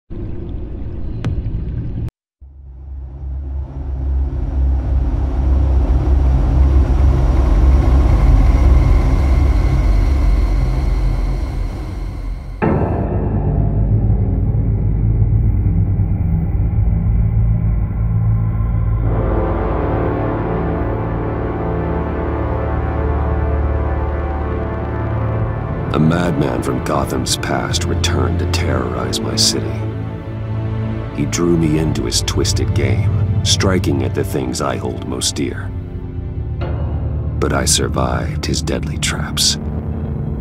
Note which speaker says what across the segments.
Speaker 1: A madman from Gotham's past returned to terrorize my city. He drew me into his twisted game, striking at the things I hold most dear. But I survived his deadly traps.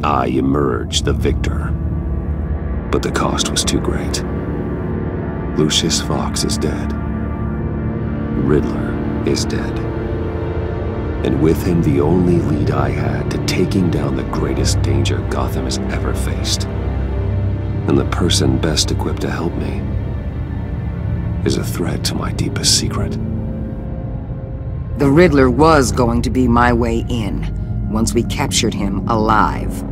Speaker 1: I emerged the victor. But the cost was too great. Lucius Fox is dead. Riddler is dead. And with him the only lead I had to taking down the greatest danger Gotham has ever faced. And the person best equipped to help me is a threat to my deepest secret.
Speaker 2: The Riddler was going to be my way in, once we captured him alive.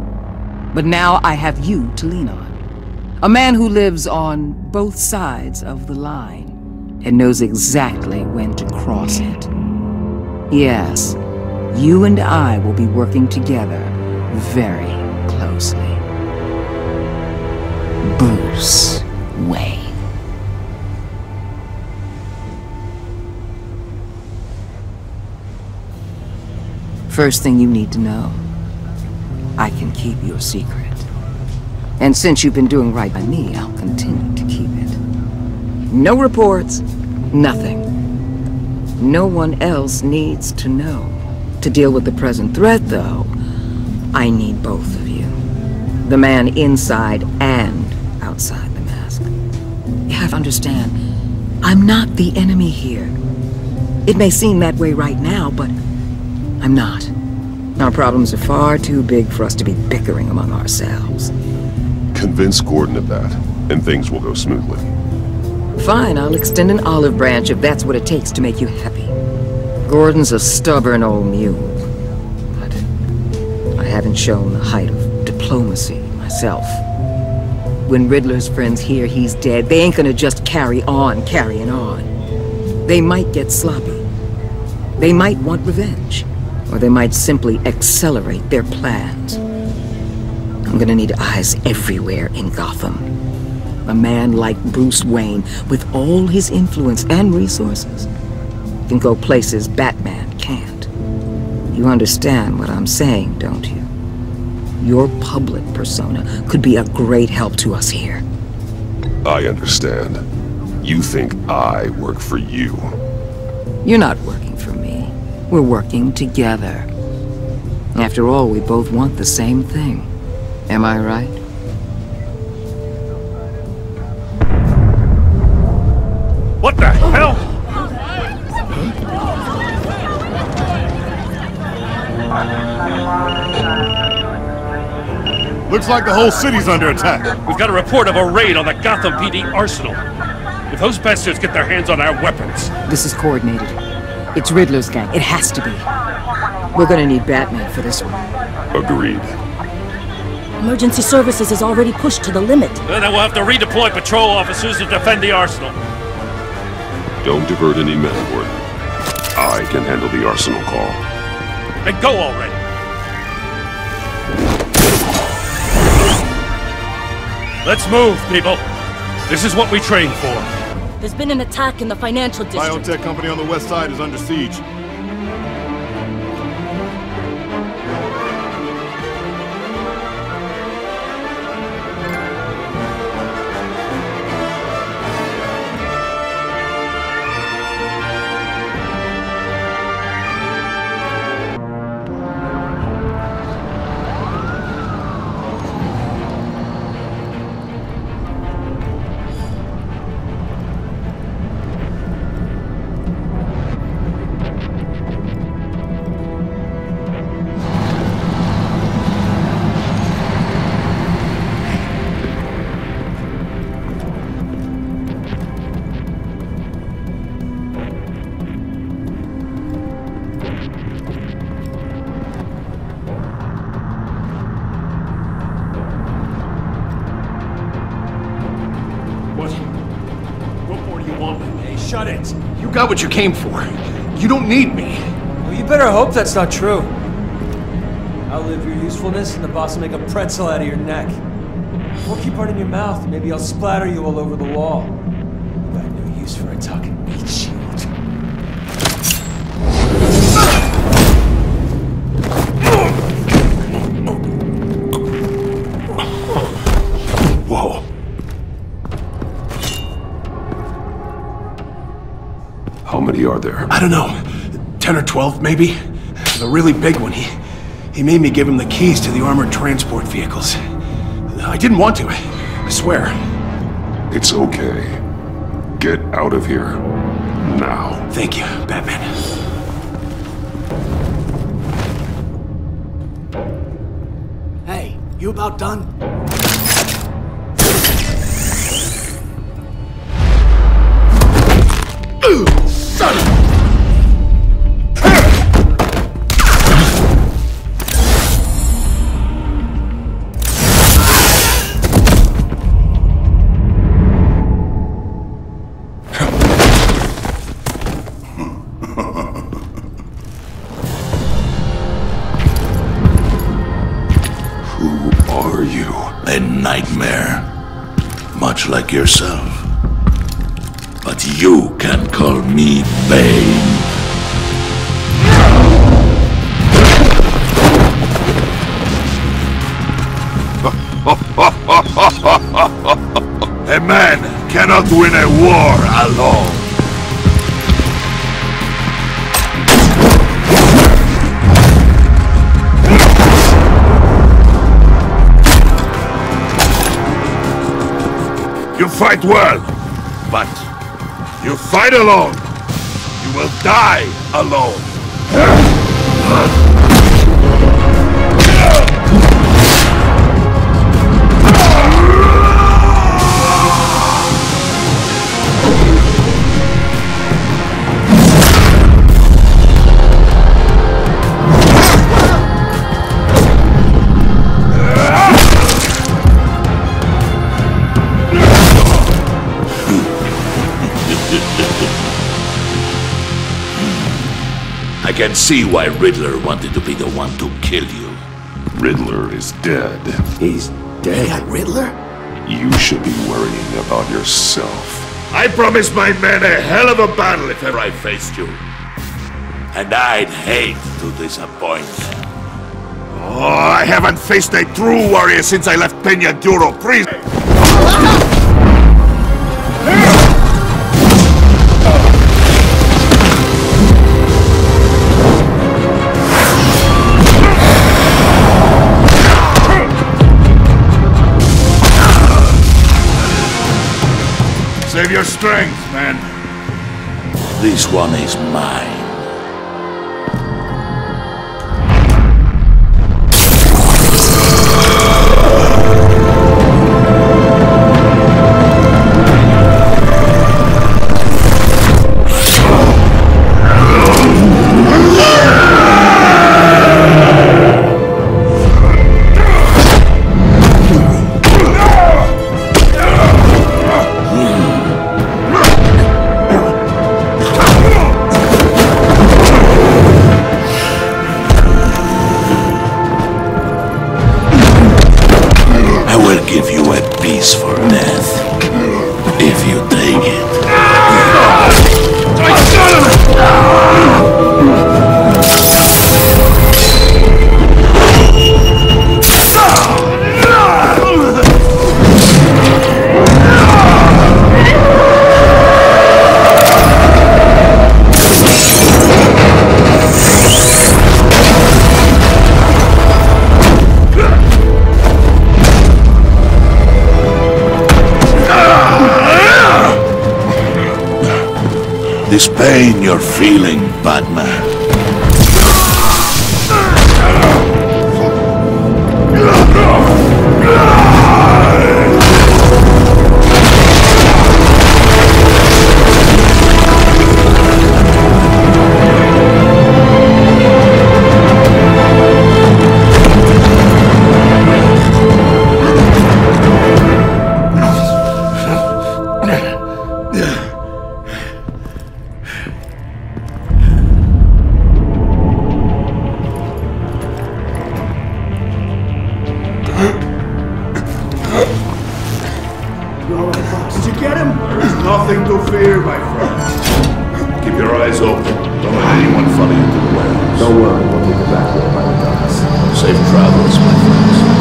Speaker 2: But now I have you to lean on. A man who lives on both sides of the line, and knows exactly when to cross it. Yes, you and I will be working together very closely. Bruce Wayne. First thing you need to know, I can keep your secret. And since you've been doing right by me, I'll continue to keep it. No reports, nothing. No one else needs to know. To deal with the present threat, though, I need both of you. The man inside and outside the mask. You have to understand, I'm not the enemy here. It may seem that way right now, but I'm not. Our problems are far too big for us to be bickering among ourselves.
Speaker 3: Convince Gordon of that, and things will go smoothly.
Speaker 2: Fine, I'll extend an olive branch if that's what it takes to make you happy. Gordon's a stubborn old mule, but I haven't shown the height of diplomacy myself. When Riddler's friends hear he's dead, they ain't gonna just carry on carrying on. They might get sloppy. They might want revenge, or they might simply accelerate their plans. I'm gonna need eyes everywhere in Gotham. A man like Bruce Wayne, with all his influence and resources, can go places Batman can't. You understand what I'm saying, don't you? Your public persona could be a great help to us here.
Speaker 3: I understand. You think I work for you.
Speaker 2: You're not working for me. We're working together. After all, we both want the same thing. Am I right?
Speaker 4: What the hell?
Speaker 5: Looks like the whole city's under attack.
Speaker 4: We've got a report of a raid on the Gotham PD arsenal. If those bastards get their hands on our weapons...
Speaker 2: This is coordinated. It's Riddler's gang. It has to be. We're gonna need Batman for this one.
Speaker 3: Agreed.
Speaker 6: Emergency services is already pushed to the limit.
Speaker 4: Then we'll have to redeploy patrol officers to defend the arsenal.
Speaker 3: Don't divert any men, Gordon. I can handle the arsenal call.
Speaker 4: Then go already! Let's move, people. This is what we trained for.
Speaker 6: There's been an attack in the financial district.
Speaker 5: Biotech company on the west side is under siege.
Speaker 7: shut it!
Speaker 8: You got what you came for. You don't need me.
Speaker 7: Well, you better hope that's not true. Outlive your usefulness, and the boss will make a pretzel out of your neck. Or keep running your mouth, and maybe I'll splatter you all over the wall. You got no use for a talking meat shield.
Speaker 8: Whoa.
Speaker 3: How many are there?
Speaker 8: I don't know. 10 or 12, maybe? The really big one, he made me give him the keys to the armored transport vehicles. I didn't want to, I swear.
Speaker 3: It's okay. Get out of here. Now.
Speaker 8: Thank you, Batman.
Speaker 9: Hey, you about done?
Speaker 8: Son of...
Speaker 10: A nightmare, much like yourself. But you can call me Bane. A man cannot win a war alone. You fight well, but you fight alone. You will die alone. I can see why Riddler wanted to be the one to kill you.
Speaker 3: Riddler is dead.
Speaker 9: He's dead? That Riddler?
Speaker 3: You should be worrying about yourself.
Speaker 10: I promised my men a hell of a battle if ever I faced you. And I'd hate to disappoint. Oh, I haven't faced a true warrior since I left Peña Duro prison. Save your strength, man. This one is mine. This pain you're feeling, Batman. nothing to fear, my friend. Keep your eyes open. Don't let anyone follow you to the warehouse.
Speaker 1: Don't worry, we'll take it back there by the docks.
Speaker 10: Safe travels, my friends.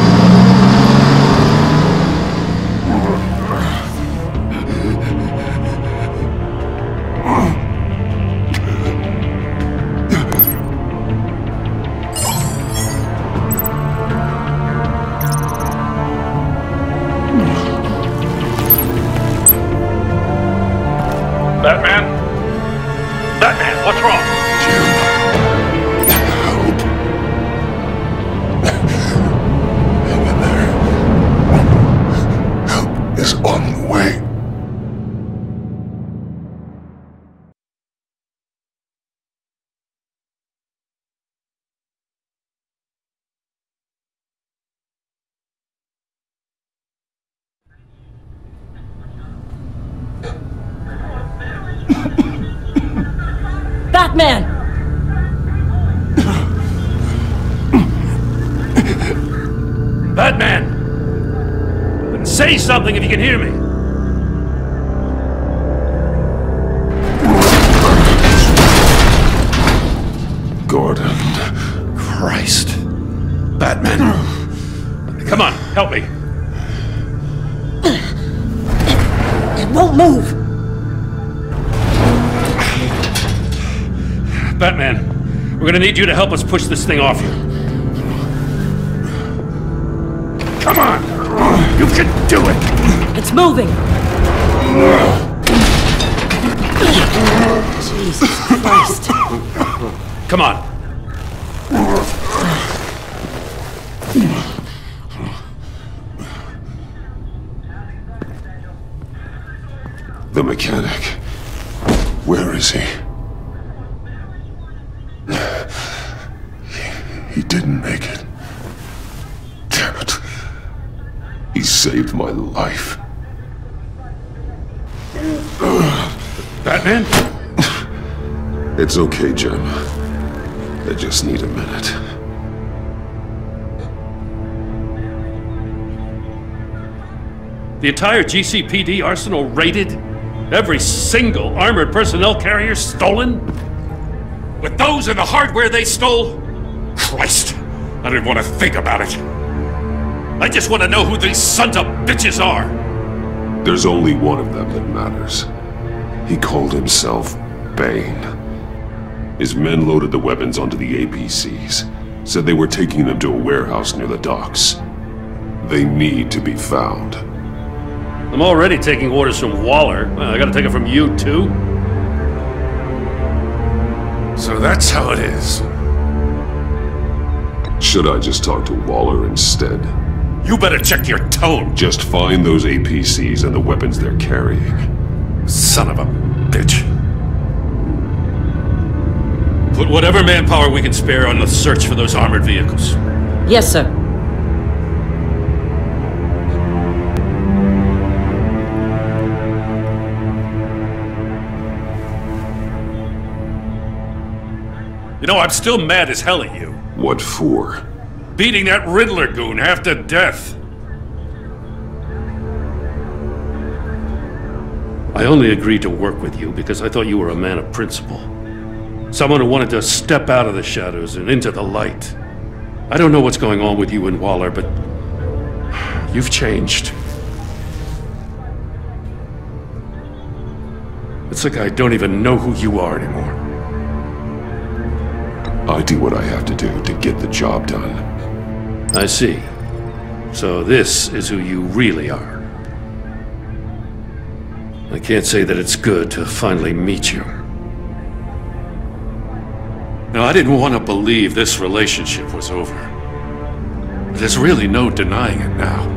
Speaker 4: Batman? Batman, what's wrong?
Speaker 3: Jim. Help. Hang in there. Help is on the way.
Speaker 6: Batman!
Speaker 4: Batman! Say something if you can hear me!
Speaker 3: Gordon.
Speaker 4: Christ. Batman. Come on, help me.
Speaker 6: It won't move!
Speaker 4: Batman, we're gonna need you to help us push this thing off you. Come on! You can do it!
Speaker 6: It's moving! Jesus Christ.
Speaker 4: Come on.
Speaker 3: The mechanic. Where is he? He didn't make it. Damn it. He saved my life.
Speaker 4: Batman?
Speaker 3: It's okay, Jim. I just need a minute.
Speaker 4: The entire GCPD arsenal raided? Every single armored personnel carrier stolen? With those and the hardware they stole? Christ, I don't even want to think about it. I just want to know who these sons of bitches are.
Speaker 3: There's only one of them that matters. He called himself Bane. His men loaded the weapons onto the APCs, said they were taking them to a warehouse near the docks. They need to be found.
Speaker 4: I'm already taking orders from Waller. I gotta take it from you, too? So that's how it is.
Speaker 3: Should I just talk to Waller instead?
Speaker 4: You better check your tone.
Speaker 3: Just find those APCs and the weapons they're carrying.
Speaker 4: Son of a bitch. Put whatever manpower we can spare on the search for those armored vehicles.
Speaker 6: Yes, sir.
Speaker 4: You know, I'm still mad as hell at you.
Speaker 3: What for?
Speaker 4: Beating that Riddler goon half to death. I only agreed to work with you because I thought you were a man of principle. Someone who wanted to step out of the shadows and into the light. I don't know what's going on with you and Waller, but you've changed. It's like I don't even know who you are anymore.
Speaker 3: I do what I have to do to get the job done.
Speaker 4: I see. So this is who you really are. I can't say that it's good to finally meet you. Now, I didn't want to believe this relationship was over. But there's really no denying it now.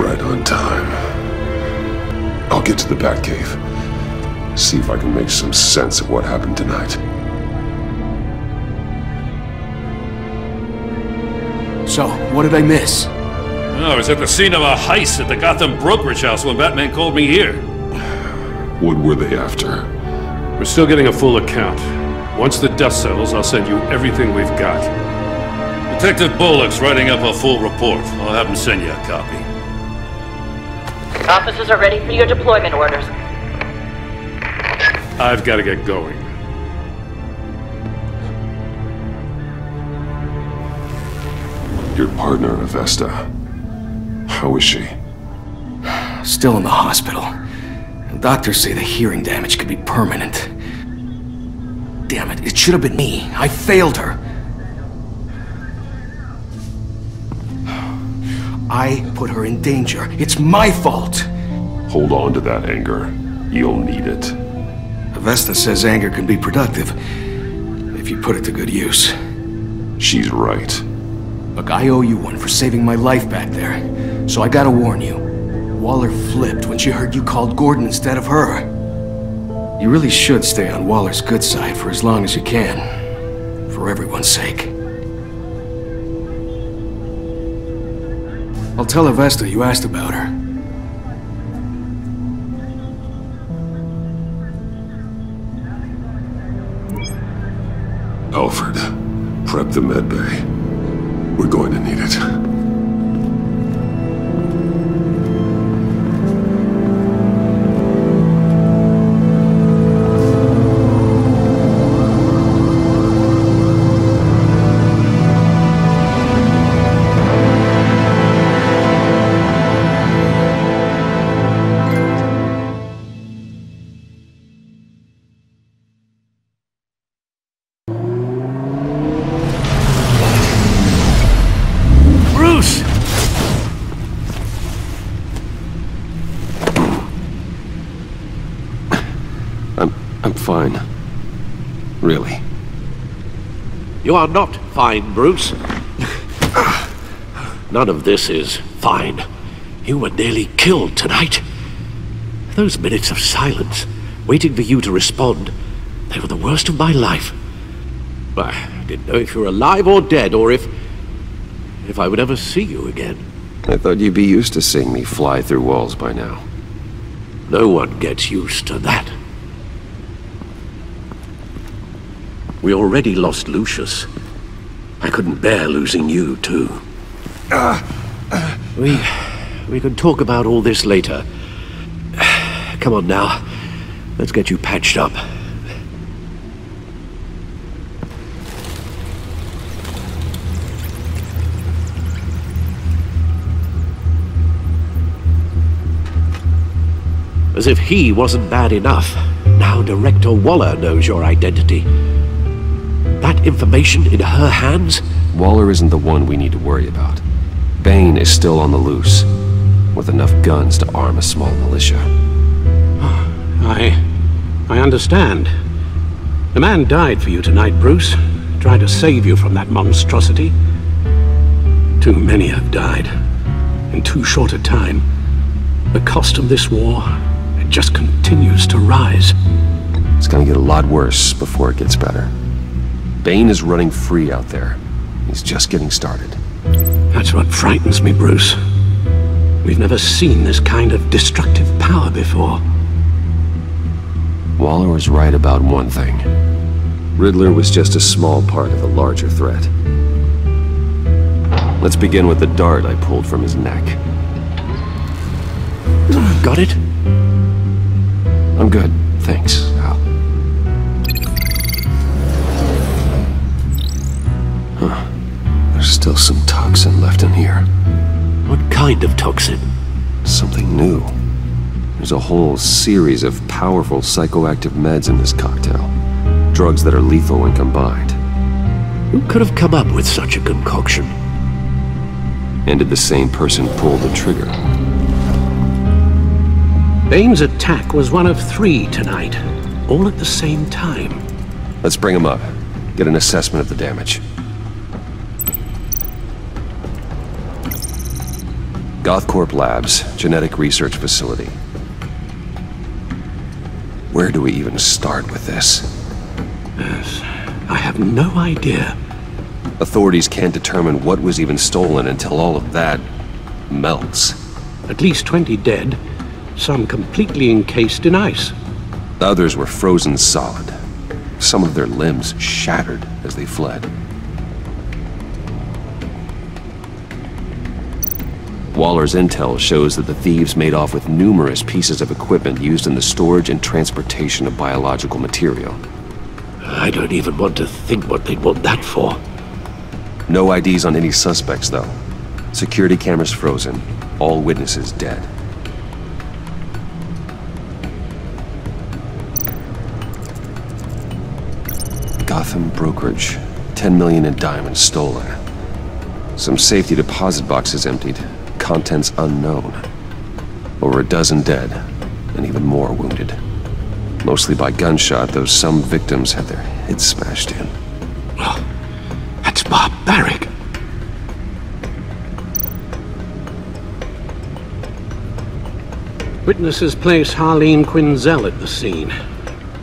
Speaker 3: Right on time. I'll get to the Batcave. See if I can make some sense of what happened tonight.
Speaker 9: So, what did I miss?
Speaker 4: Oh, I was at the scene of a heist at the Gotham brokerage house when Batman called me here.
Speaker 3: What were they after?
Speaker 4: We're still getting a full account. Once the dust settles, I'll send you everything we've got. Detective Bullock's writing up a full report. I'll have him send you a copy.
Speaker 11: Officers are ready for your deployment orders.
Speaker 4: I've got to get going.
Speaker 3: Your partner, Avesta. How is she?
Speaker 9: Still in the hospital. Doctors say the hearing damage could be permanent. Damn it, it should have been me. I failed her. I put her in danger. It's my fault.
Speaker 3: Hold on to that anger. You'll need it.
Speaker 9: Avesta says anger can be productive, if you put it to good use.
Speaker 3: She's right.
Speaker 9: Look, I owe you one for saving my life back there. So I gotta warn you. Waller flipped when she heard you called Gordon instead of her. You really should stay on Waller's good side for as long as you can. For everyone's sake. I'll tell Avesta you asked about her.
Speaker 3: Alfred, prep the med bay. We're going to need it. I'm fine. Really.
Speaker 12: You are not fine, Bruce. None of this is fine. You were nearly killed tonight. Those minutes of silence, waiting for you to respond, they were the worst of my life. I didn't know if you were alive or dead, or if I would ever see you again.
Speaker 1: I thought you'd be used to seeing me fly through walls by now.
Speaker 12: No one gets used to that. We already lost Lucius. I couldn't bear losing you, too. We can talk about all this later. Come on now. Let's get you patched up. As if he wasn't bad enough, now Director Waller knows your identity. That information in her hands?
Speaker 1: Waller isn't the one we need to worry about. Bane is still on the loose, with enough guns to arm a small militia.
Speaker 12: I understand. The man died for you tonight, Bruce. Tried to save you from that monstrosity. Too many have died. In too short a time. The cost of this war, it just continues to rise.
Speaker 1: It's gonna get a lot worse before it gets better. Bane is running free out there. He's just getting started.
Speaker 12: That's what frightens me, Bruce. We've never seen this kind of destructive power before.
Speaker 1: Waller was right about one thing. Riddler was just a small part of a larger threat. Let's begin with the dart I pulled from his neck.
Speaker 12: Got it?
Speaker 1: I'm good, thanks, Al. Huh. There's still some toxin left in here.
Speaker 12: What kind of toxin?
Speaker 1: Something new. There's a whole series of powerful psychoactive meds in this cocktail. Drugs that are lethal when combined.
Speaker 12: Who could have come up with such a concoction?
Speaker 1: And did the same person pull the trigger?
Speaker 12: Bane's attack was one of 3 tonight, all at the same time.
Speaker 1: Let's bring him up. Get an assessment of the damage. Gothcorp Labs, Genetic Research Facility. Where do we even start with this?
Speaker 12: Yes, I have no idea.
Speaker 1: Authorities can't determine what was even stolen until all of that melts.
Speaker 12: At least 20 dead, some completely encased in ice.
Speaker 1: The others were frozen solid. Some of their limbs shattered as they fled. Waller's intel shows that the thieves made off with numerous pieces of equipment used in the storage and transportation of biological material.
Speaker 12: I don't even want to think what they'd want that for.
Speaker 1: No IDs on any suspects, though. Security cameras frozen. All witnesses dead. Gotham brokerage. 10 million in diamonds stolen. Some safety deposit boxes emptied. Contents unknown. Over a dozen dead, and even more wounded. Mostly by gunshot, though some victims had their heads smashed in.
Speaker 12: Oh, that's barbaric. Witnesses place Harleen Quinzel at the scene,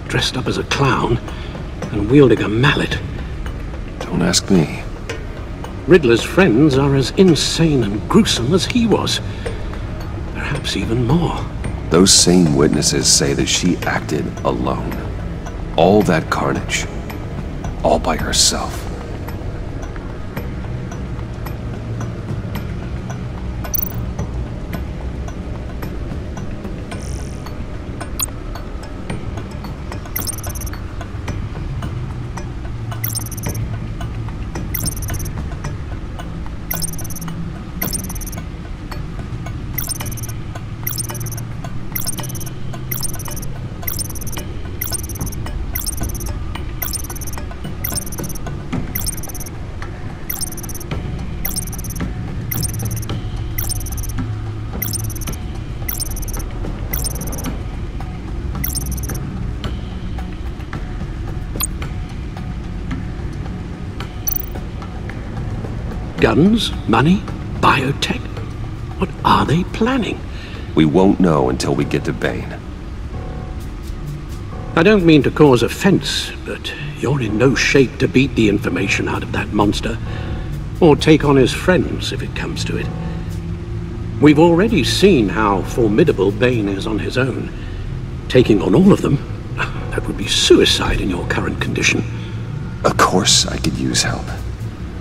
Speaker 12: dressed up as a clown and wielding a mallet.
Speaker 1: Don't ask me.
Speaker 12: Riddler's friends are as insane and gruesome as he was. Perhaps even more.
Speaker 1: Those same witnesses say that she acted alone. All that carnage. All by herself.
Speaker 12: Guns? Money? Biotech? What are they planning?
Speaker 1: We won't know until we get to Bane.
Speaker 12: I don't mean to cause offense, but you're in no shape to beat the information out of that monster, or take on his friends if it comes to it. We've already seen how formidable Bane is on his own. Taking on all of them, that would be suicide in your current condition.
Speaker 1: Of course I could use help.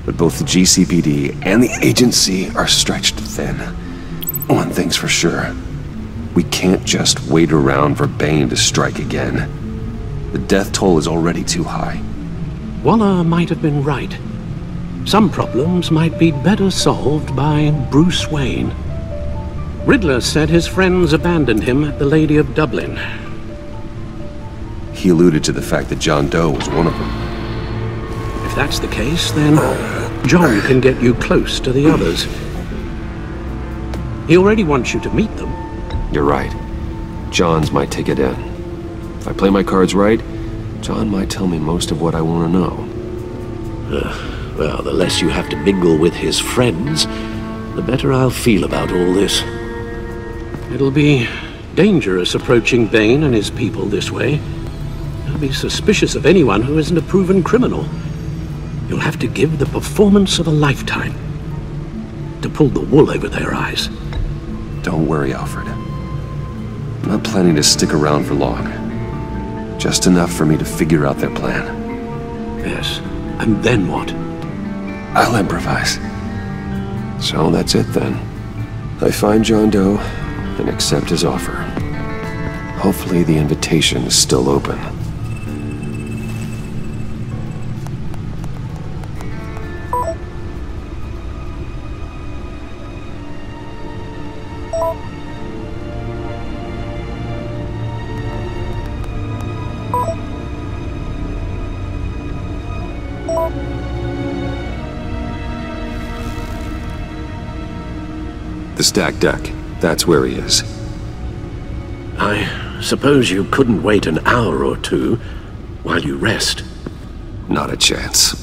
Speaker 1: But both the GCPD and the agency are stretched thin. One thing's for sure. We can't just wait around for Bane to strike again. The death toll is already too high.
Speaker 12: Waller might have been right. Some problems might be better solved by Bruce Wayne. Riddler said his friends abandoned him at the Lady of Dublin.
Speaker 1: He alluded to the fact that John Doe was one of them.
Speaker 12: If that's the case, then John can get you close to the others. He already wants you to meet them.
Speaker 1: You're right. John's my ticket in. If I play my cards right, John might tell me most of what I want to know.
Speaker 12: Well, the less you have to mingle with his friends, the better I'll feel about all this. It'll be dangerous approaching Bane and his people this way. They'll be suspicious of anyone who isn't a proven criminal. You'll have to give the performance of a lifetime to pull the wool over their eyes.
Speaker 1: Don't worry, Alfred. I'm not planning to stick around for long. Just enough for me to figure out their plan.
Speaker 12: Yes, and then what?
Speaker 1: I'll improvise. So that's it then. I find John Doe and accept his offer. Hopefully the invitation is still open. The stacked deck. That's where he is.
Speaker 12: I suppose you couldn't wait an hour or two while you rest?
Speaker 1: Not a chance.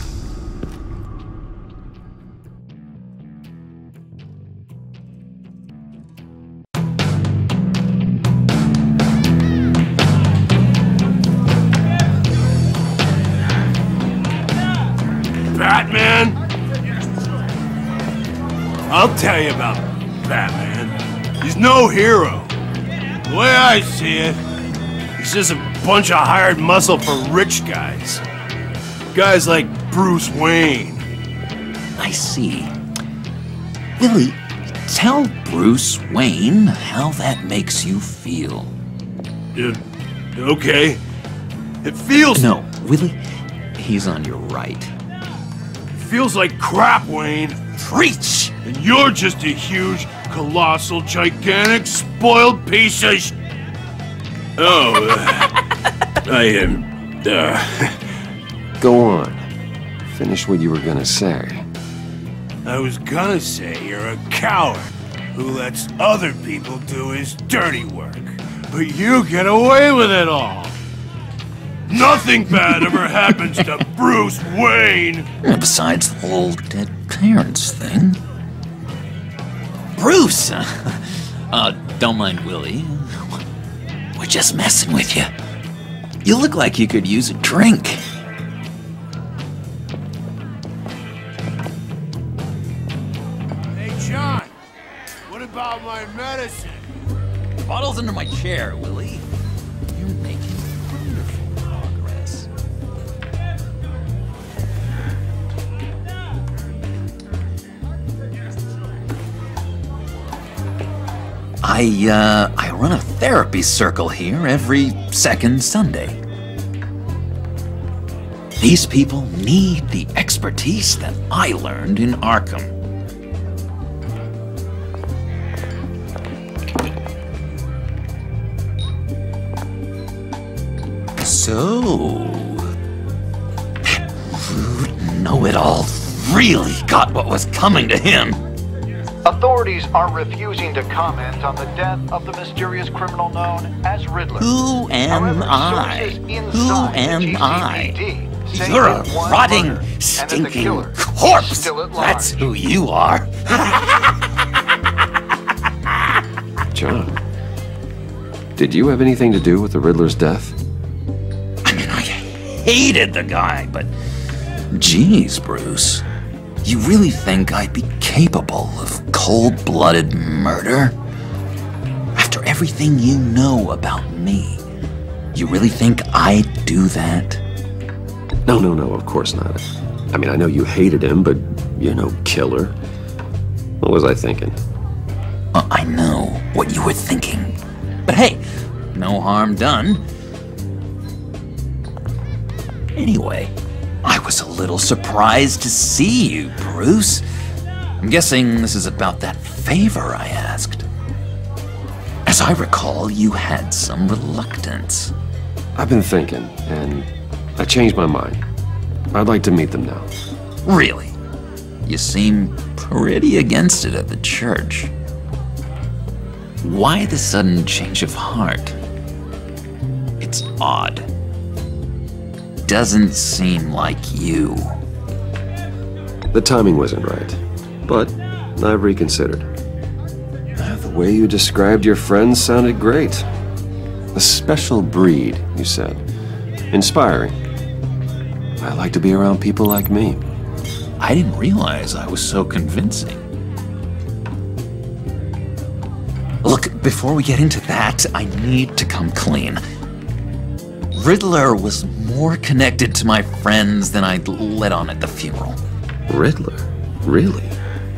Speaker 8: Batman? I'll tell you about Batman. He's no hero. The way I see it, he's just a bunch of hired muscle for rich guys. Guys like Bruce Wayne.
Speaker 13: I see. Really, Tell Bruce Wayne how that makes you feel.
Speaker 8: Okay. It feels...
Speaker 13: No, Willie, he's on your right.
Speaker 8: Feels like crap, Wayne.
Speaker 13: Preach!
Speaker 8: And you're just a huge, colossal, gigantic, spoiled piece of I am...
Speaker 1: Go on. Finish what you were gonna say.
Speaker 8: I was gonna say you're a coward who lets other people do his dirty work. But you get away with it all. Nothing bad ever happens to Bruce Wayne.
Speaker 13: Besides the whole dead parents thing. Bruce! Don't mind Willie. We're just messing with you. You look like you could use a drink.
Speaker 8: Hey, John. What about my medicine?
Speaker 13: Bottle's under my chair, Willie. You're making wonderful progress. I run a therapy circle here every second Sunday. These people need the expertise that I learned in Arkham. So, rude know-it-all really got what was coming to him.
Speaker 14: Authorities are refusing to comment on the death of the mysterious criminal known as Riddler.
Speaker 13: Who am I? Who am I?
Speaker 14: GCPD
Speaker 13: You're a rotting, stinking corpse! That's who you are!
Speaker 1: John, did you have anything to do with the Riddler's death?
Speaker 13: Hated the guy, but geez, Bruce, you really think I'd be capable of cold-blooded murder? After everything you know about me, you really think I'd do that?
Speaker 1: No, of course not. I mean, I know you hated him, but you're no killer. What was I thinking?
Speaker 13: I know what you were thinking. But hey, no harm done. Anyway, I was a little surprised to see you, Bruce. I'm guessing this is about that favor I asked. As I recall, you had some reluctance.
Speaker 1: I've been thinking, and I changed my mind. I'd like to meet them now.
Speaker 13: Really? You seem pretty against it at the church. Why the sudden change of heart? It's odd. Doesn't seem like you.
Speaker 1: The timing wasn't right, but I've reconsidered. The way you described your friends sounded great. A special breed, you said. Inspiring. I like to be around people like me.
Speaker 13: I didn't realize I was so convincing. Look, before we get into that, I need to come clean. Riddler was more connected to my friends than I'd let on at the funeral.
Speaker 1: Riddler? Really?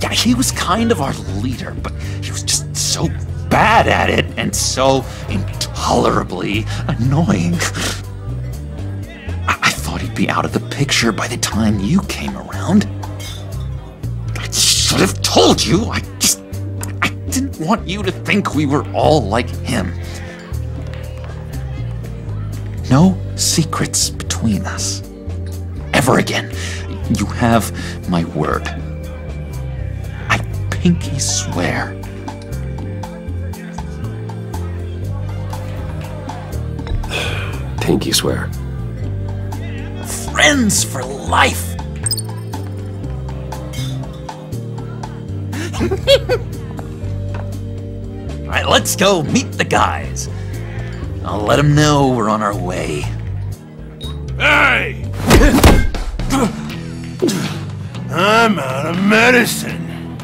Speaker 13: Yeah, he was kind of our leader, but he was just so bad at it and so intolerably annoying. I thought he'd be out of the picture by the time you came around. I should have told you. I didn't want you to think we were all like him. No secrets between us. Ever again. You have my word. I pinky swear.
Speaker 1: Pinky swear.
Speaker 13: Friends for life. All right, let's go meet the guys. I'll let them know we're on our way.
Speaker 8: Hey! I'm out of medicine.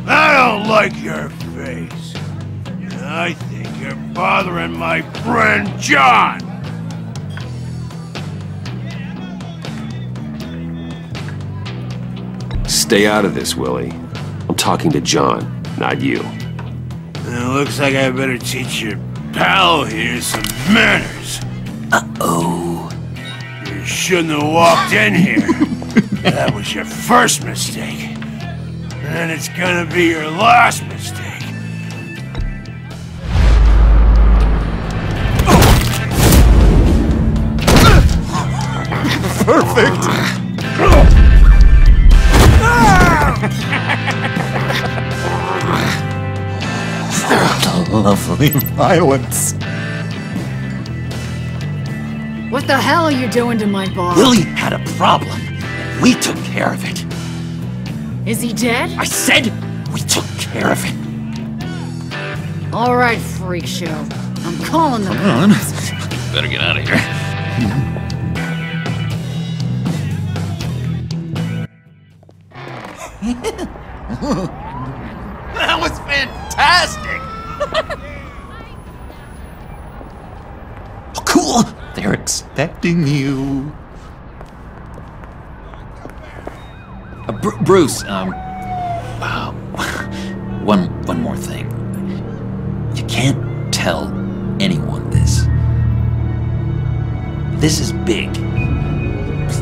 Speaker 8: I don't like your face. I think you're bothering my friend John.
Speaker 1: Stay out of this, Willie. I'm talking to John, not you.
Speaker 8: It looks like I better teach your pal here some manners.
Speaker 13: Uh-oh.
Speaker 8: You shouldn't have walked in here. That was your first mistake. And it's gonna be your last mistake.
Speaker 5: Perfect!
Speaker 13: Lovely violence.
Speaker 15: What the hell are you doing to my bar?
Speaker 13: Willie had a problem. We took care of it.
Speaker 15: Is he dead?
Speaker 13: I said we took care of it.
Speaker 15: All right, freak show. I'm calling the
Speaker 13: Come on.
Speaker 15: cops.
Speaker 13: Better get out of here.
Speaker 10: That was fantastic!
Speaker 13: Oh, cool! They're expecting you. Bruce, one more thing. You can't tell anyone this. This is big.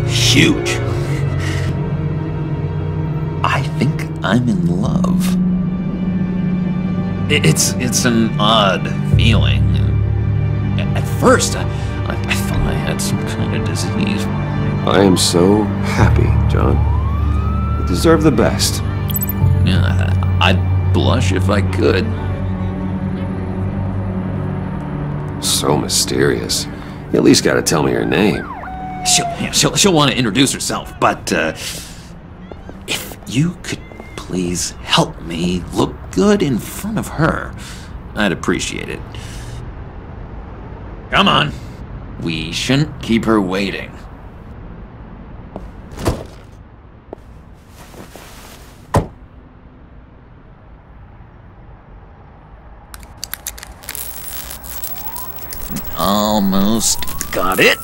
Speaker 13: Huge. I think I'm in love. It's an odd feeling. At first, I thought I had some kind of disease.
Speaker 1: I am so happy, John. You deserve the best.
Speaker 13: Yeah, I'd blush if I could.
Speaker 1: So mysterious. You at least gotta tell me her name.
Speaker 13: She'll want to introduce herself, but if you could please help me look good in front of her, I'd appreciate it. Come on. We shouldn't keep her waiting. Almost got it.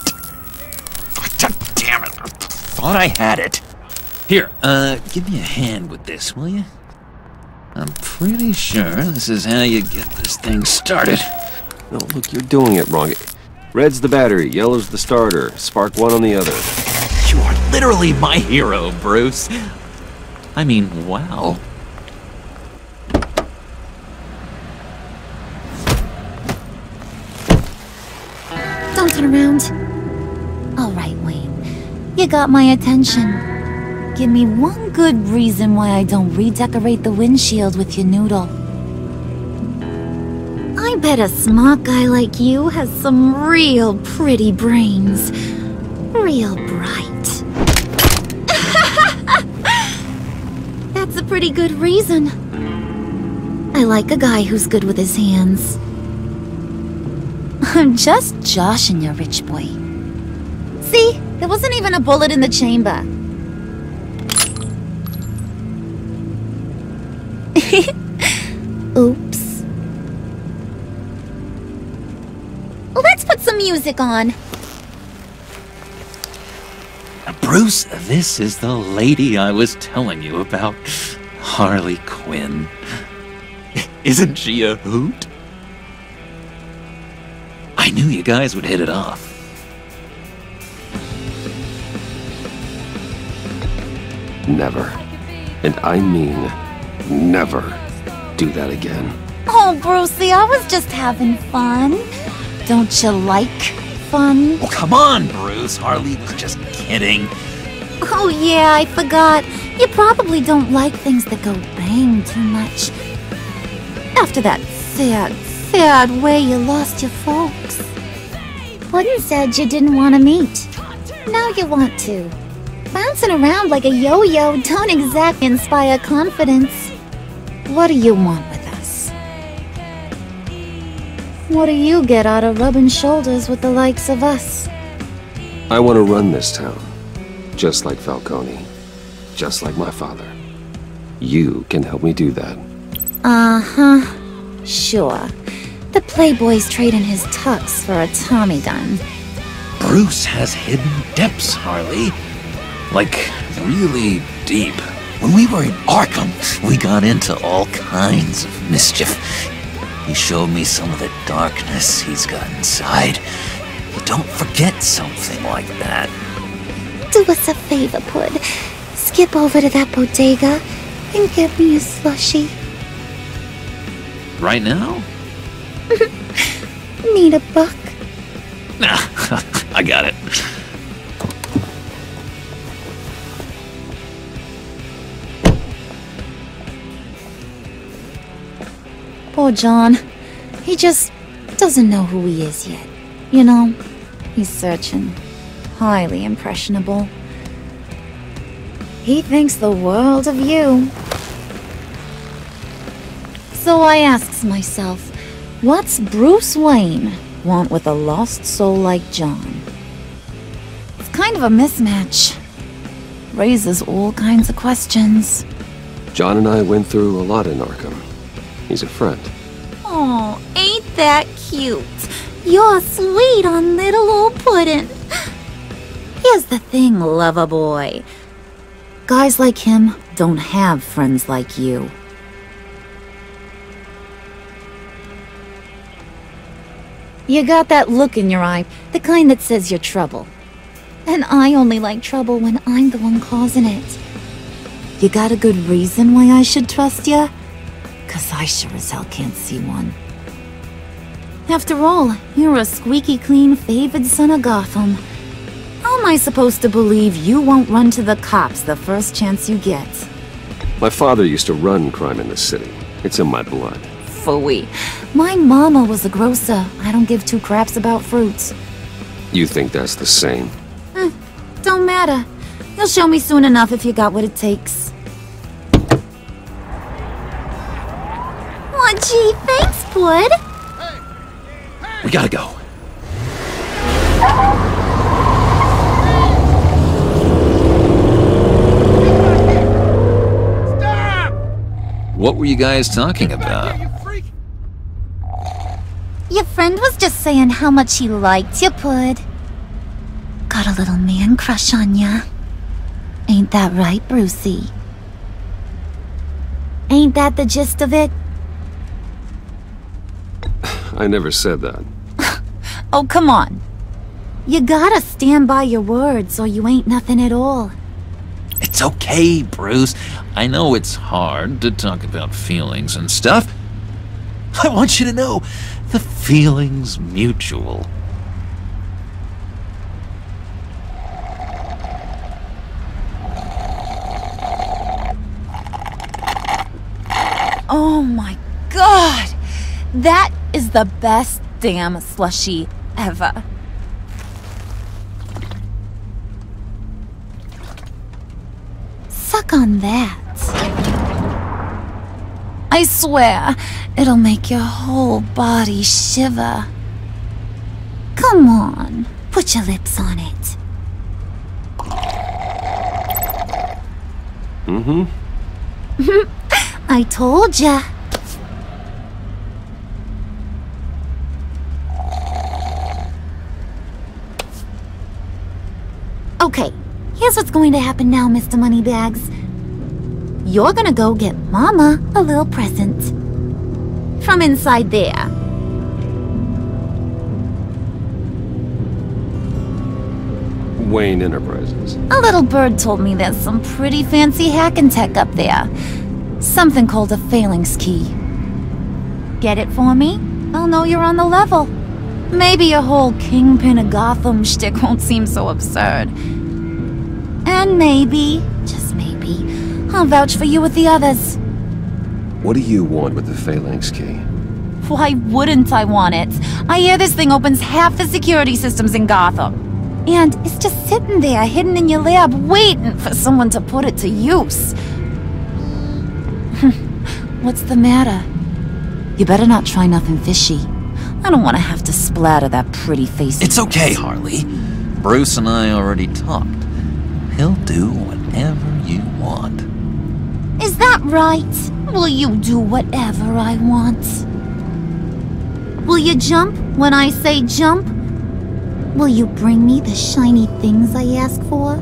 Speaker 13: God damn it. I thought I had it. Here, give me a hand with this, will you? I'm pretty sure this is how you get this thing started.
Speaker 1: No, look, you're doing it wrong. Red's the battery, yellow's the starter. Spark one on the other.
Speaker 13: You are literally my hero, Bruce. I mean, wow.
Speaker 16: Don't turn around. All right, Wayne. You got my attention. Give me one good reason why I don't redecorate the windshield with your noodle. I bet a smart guy like you has some real pretty brains. Real bright. That's a pretty good reason. I like a guy who's good with his hands. I'm just joshing you, rich boy. See? There wasn't even a bullet in the chamber. Oops. Let's put some music on.
Speaker 13: Bruce, this is the lady I was telling you about. Harley Quinn. Isn't she a hoot? I knew you guys would hit it off.
Speaker 1: Never. And I mean never do that again.
Speaker 16: Oh, Brucey, I was just having fun. Don't you like fun?
Speaker 13: Oh, come on, Bruce. Harley was just kidding.
Speaker 16: Oh, yeah, I forgot. You probably don't like things that go bang too much. After that sad way you lost your folks. Puddin' said you didn't want to meet. Now you want to. Bouncing around like a yo-yo don't exactly inspire confidence. What do you want with us? What do you get out of rubbing shoulders with the likes of us?
Speaker 1: I want to run this town. Just like Falcone. Just like my father. You can help me do that.
Speaker 16: Uh-huh. Sure. The Playboy's trading his tux for a Tommy gun.
Speaker 13: Bruce has hidden depths, Harley. Like, really deep. When we were in Arkham, we got into all kinds of mischief. He showed me some of the darkness he's got inside. But don't forget something like that.
Speaker 16: Do us a favor, Pud. Skip over to that bodega and get me a slushie.
Speaker 13: Right now?
Speaker 16: Need a buck?
Speaker 13: Nah, I got it.
Speaker 16: Poor John. He just doesn't know who he is yet. You know, he's searching. Highly impressionable. He thinks the world of you. So I asks myself, what's Bruce Wayne want with a lost soul like John? It's kind of a mismatch. Raises all kinds of questions.
Speaker 1: John and I went through a lot in Arkham. He's a friend.
Speaker 16: Oh, ain't that cute? You're sweet on little old Puddin'. Here's the thing, lover boy. Guys like him don't have friends like you. You got that look in your eye, the kind that says you're trouble. And I only like trouble when I'm the one causing it. You got a good reason why I should trust you? 'Cause I sure as hell can't see one. After all, you're a squeaky clean favored son of Gotham. How am I supposed to believe you won't run to the cops the first chance you get?
Speaker 1: My father used to run crime in the city. It's in my blood.
Speaker 16: Phooey. My mama was a grocer. I don't give two craps about fruits.
Speaker 1: You think that's the same?
Speaker 16: Don't matter. You'll show me soon enough if you got what it takes. Oh, gee, thanks, Bud.
Speaker 13: We gotta go. What were you guys talking about?
Speaker 16: Your friend was just saying how much he liked you, Pud. Got a little man crush on ya. Ain't that right, Brucey? Ain't that the gist of it?
Speaker 1: I never said that.
Speaker 16: Oh, come on. You gotta stand by your words or you ain't nothing at all.
Speaker 13: It's okay, Bruce. I know it's hard to talk about feelings and stuff. I want you to know, the feeling's mutual.
Speaker 16: Oh my god! That is the best damn slushie ever. Suck on that. I swear, it'll make your whole body shiver. Come on, put your lips on it.
Speaker 1: Mm-hmm.
Speaker 16: I told ya. Okay, here's what's going to happen now, Mr. Moneybags. You're gonna go get Mama a little present. From inside there.
Speaker 1: Wayne Enterprises.
Speaker 16: A little bird told me there's some pretty fancy hacking tech up there. Something called a phalanx key. Get it for me? I'll know you're on the level. Maybe your whole Kingpin of Gotham shtick won't seem so absurd. And maybe, just maybe, I'll vouch for you with the others.
Speaker 1: What do you want with the phalanx key?
Speaker 16: Why wouldn't I want it? I hear this thing opens half the security systems in Gotham. And it's just sitting there, hidden in your lab, waiting for someone to put it to use. What's the matter? You better not try nothing fishy. I don't want to have to splatter that pretty face.
Speaker 13: It's okay, Harley. Bruce and I already talked. He'll do whatever you want.
Speaker 16: Is that right? Will you do whatever I want? Will you jump when I say jump? Will you bring me the shiny things I ask for?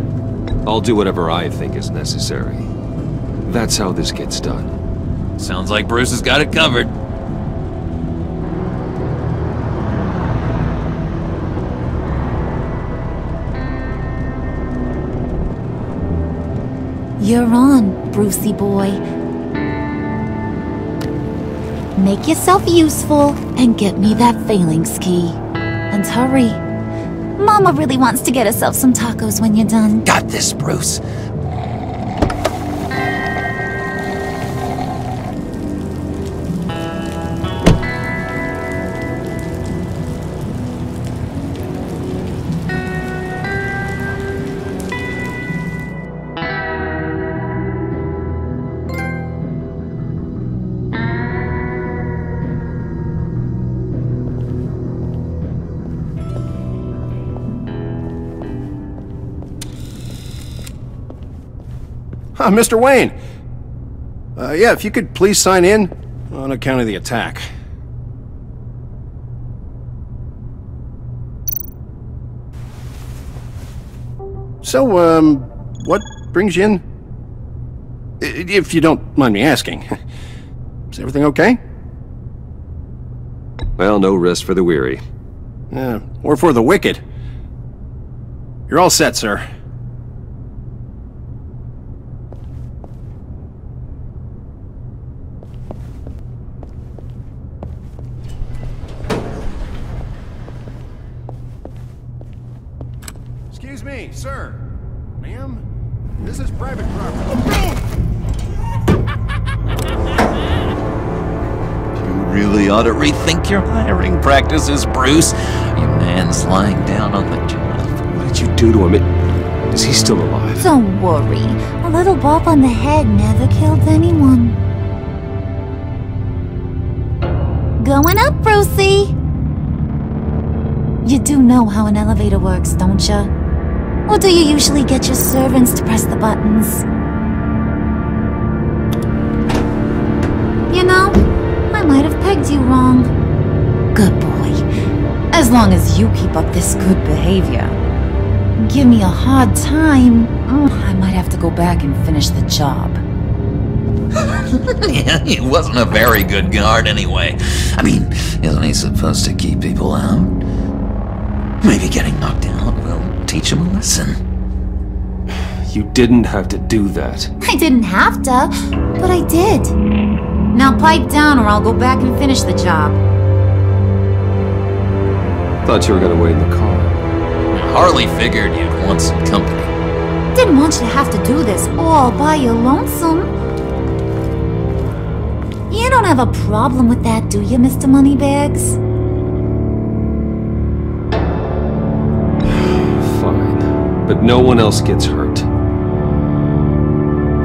Speaker 1: I'll do whatever I think is necessary. That's how this gets done.
Speaker 13: Sounds like Bruce has got it covered.
Speaker 16: You're on, Brucey boy. Make yourself useful and get me that phalanx key. And hurry. Mama really wants to get herself some tacos when you're done.
Speaker 13: Got this, Bruce.
Speaker 17: Mr. Wayne. Yeah, if you could please sign in on account of the attack. So, what brings you in? If you don't mind me asking. Is everything okay?
Speaker 1: Well, no rest for the weary.
Speaker 17: Or for the wicked. You're all set, sir. Excuse me, sir. Ma'am, this is private property.
Speaker 13: You really ought to rethink your hiring practices, Bruce. Your man's lying down on the job.
Speaker 1: What did you do to him? Is he still alive?
Speaker 16: Don't worry. A little bop on the head never killed anyone. Going up, Brucey! You do know how an elevator works, don't ya? Or do you usually get your servants to press the buttons? You know, I might have pegged you wrong. Good boy. As long as you keep up this good behavior. Give me a hard time, I might have to go back and finish the job.
Speaker 13: Yeah, he wasn't a very good guard anyway. I mean, isn't he supposed to keep people out? Maybe getting knocked out will teach him a lesson.
Speaker 1: You didn't have to do that.
Speaker 16: I didn't have to, but I did. Now pipe down or I'll go back and finish the job.
Speaker 1: Thought you were gonna wait in the car.
Speaker 13: Harley figured you'd want some company.
Speaker 16: Didn't want you to have to do this all by your lonesome. You don't have a problem with that, do you, Mr. Moneybags?
Speaker 1: Fine. But no one else gets hurt.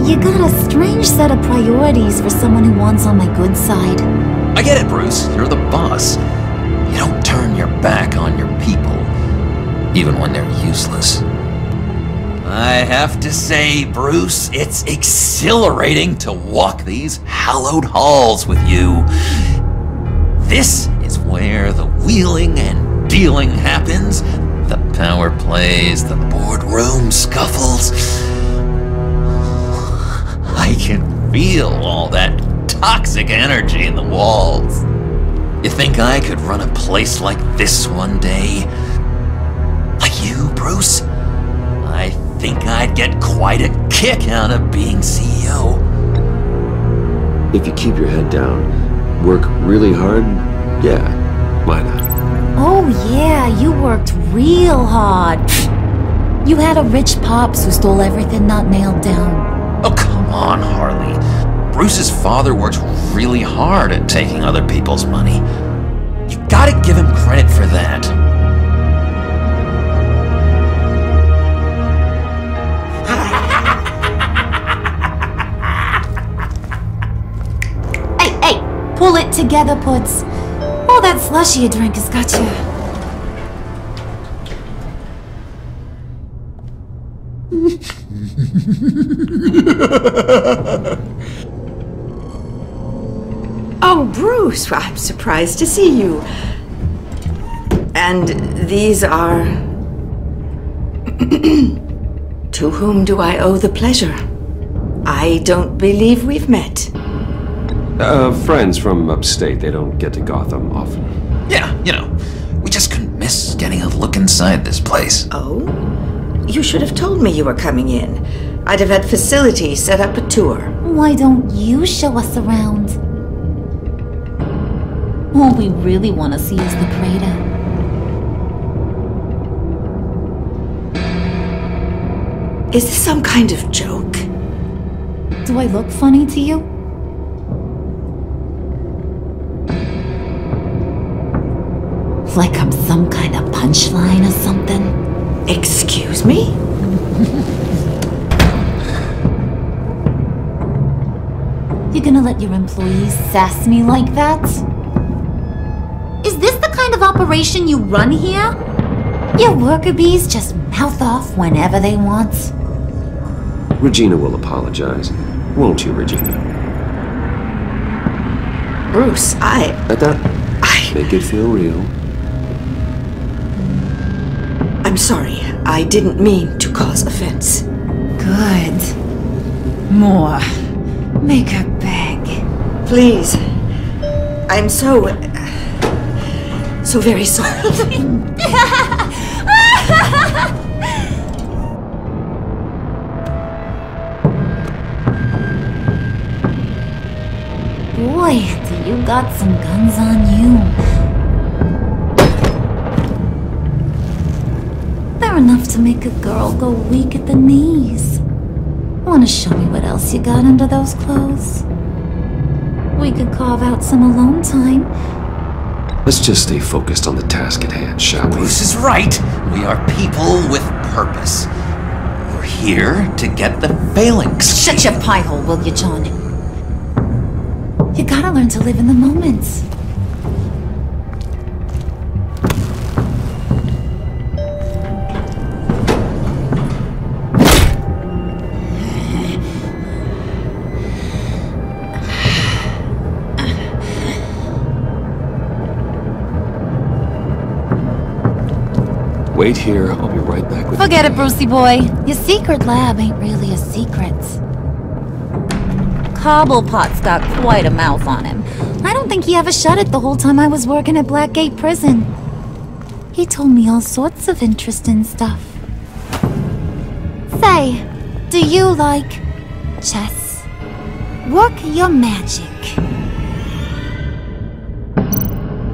Speaker 16: You got a strange set of priorities for someone who wants on my good side.
Speaker 13: I get it, Bruce. You're the boss. You don't turn your back on your people, even when they're useless. I have to say, Bruce, it's exhilarating to walk these hallowed halls with you. This is where the wheeling and dealing happens, the power plays, the boardroom scuffles. I can feel all that toxic energy in the walls. You think I could run a place like this one day? Like you, Bruce? I think I'd get quite a kick out of being CEO.
Speaker 1: If you keep your head down, work really hard, yeah, why not?
Speaker 16: Oh yeah, you worked real hard. You had a rich pops who stole everything not nailed down.
Speaker 13: Oh, come on, Harley. Bruce's father worked really hard at taking other people's money. You gotta give him credit for that.
Speaker 16: Hey, pull it together, Puts. All that slushy you drink has got you.
Speaker 18: Oh, Bruce, I'm surprised to see you. And these are... To whom do I owe the pleasure? I don't believe we've met.
Speaker 1: Friends from upstate. They don't get to Gotham often.
Speaker 13: Yeah, you know, we just couldn't miss getting a look inside this place.
Speaker 18: Oh? You should have told me you were coming in. I'd have had facilities set up a tour.
Speaker 16: Why don't you show us around? All we really want to see is the crater.
Speaker 18: Is this some kind of joke?
Speaker 16: Do I look funny to you? Like I'm some kind of punchline or something?
Speaker 18: Excuse me?
Speaker 16: You gonna let your employees sass me like that? Is this the kind of operation you run here? Your worker bees just mouth off whenever they want.
Speaker 1: Regina will apologize. Won't you, Regina?
Speaker 18: Bruce,
Speaker 1: Let that make it feel real.
Speaker 18: I'm sorry. I didn't mean to cause offense.
Speaker 15: Good. More. Make her beg.
Speaker 18: Please. I'm so very sorry.
Speaker 16: Boy, do you got some guns on you. They're enough to make a girl go weak at the knees. Wanna show me what else you got under those clothes? We could carve out some alone time.
Speaker 1: Let's just stay focused on the task at hand, shall we?
Speaker 13: Bruce is right. We are people with purpose. We're here to get the phalanx.
Speaker 16: Shut your pie hole, will you, John? You gotta learn to live in the moment.
Speaker 1: Wait here, I'll be right back with you.
Speaker 16: Forget it, Brucey boy. Your secret lab ain't really a secret. Cobblepot's got quite a mouth on him. I don't think he ever shut it the whole time I was working at Blackgate Prison. He told me all sorts of interesting stuff. Say, do you like chess? Work your magic.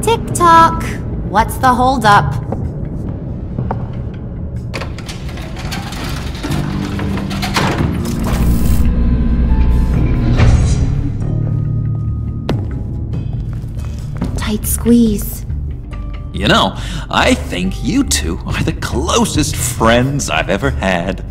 Speaker 16: Tick-tock. What's the holdup? Tight squeeze.
Speaker 13: You know, I think you two are the closest friends I've ever had.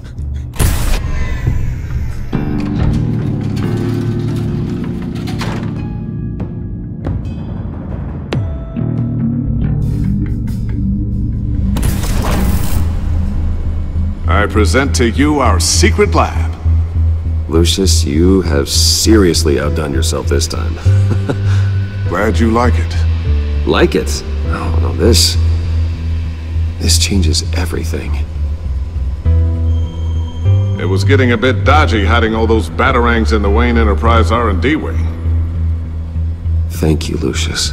Speaker 5: I present to you our secret lab.
Speaker 1: Lucius, you have seriously outdone yourself this time.
Speaker 5: Glad you like it.
Speaker 1: Like it? Oh, no, this changes everything.
Speaker 5: It was getting a bit dodgy hiding all those batarangs in the Wayne Enterprise R&D wing.
Speaker 1: Thank you, Lucius.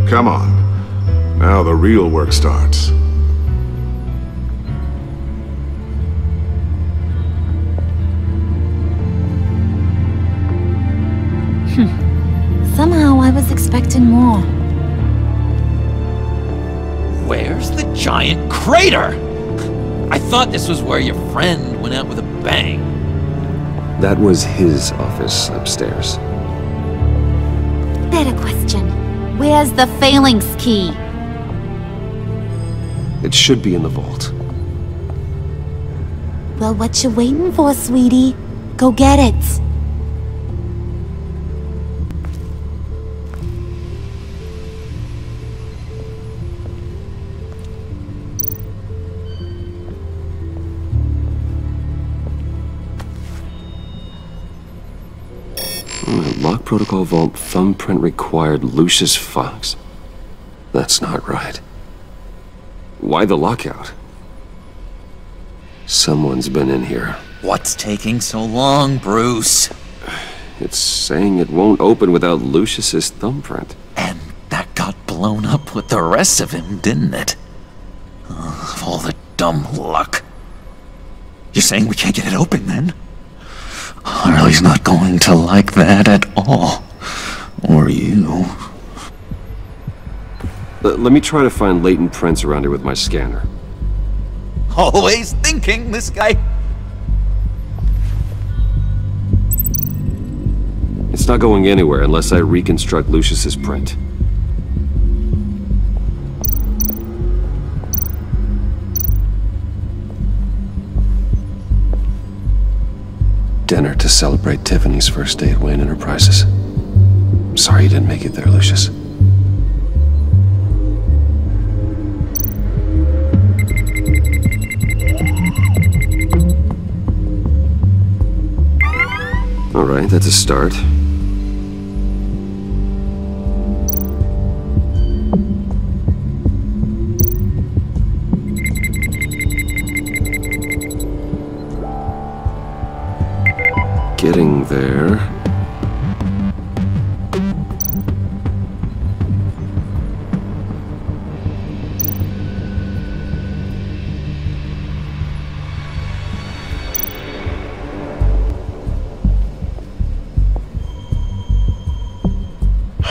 Speaker 5: Come on. Now the real work starts.
Speaker 16: Somehow I was expecting more.
Speaker 13: Where's the giant crater? I thought this was where your friend went out with a bang.
Speaker 1: That was his office upstairs.
Speaker 16: Better question. Where's the phalanx key?
Speaker 1: It should be in the vault.
Speaker 16: Well, what you waiting for, sweetie? Go get it.
Speaker 1: Lock protocol vault thumbprint required Lucius Fox. That's not right. Why the lockout? Someone's been in here.
Speaker 13: What's taking so long, Bruce?
Speaker 1: It's saying it won't open without Lucius's thumbprint.
Speaker 13: And that got blown up with the rest of him, didn't it? All the dumb luck. You're saying we can't get it open, then? Harley's not going to like that at all. Or you.
Speaker 1: Let me try to find latent prints around here with my scanner.
Speaker 13: Always thinking, this guy.
Speaker 1: It's not going anywhere unless I reconstruct Lucius's print. Dinner to celebrate Tiffany's first day at Wayne Enterprises. Sorry you didn't make it there, Lucius. All right, that's a start. Getting there.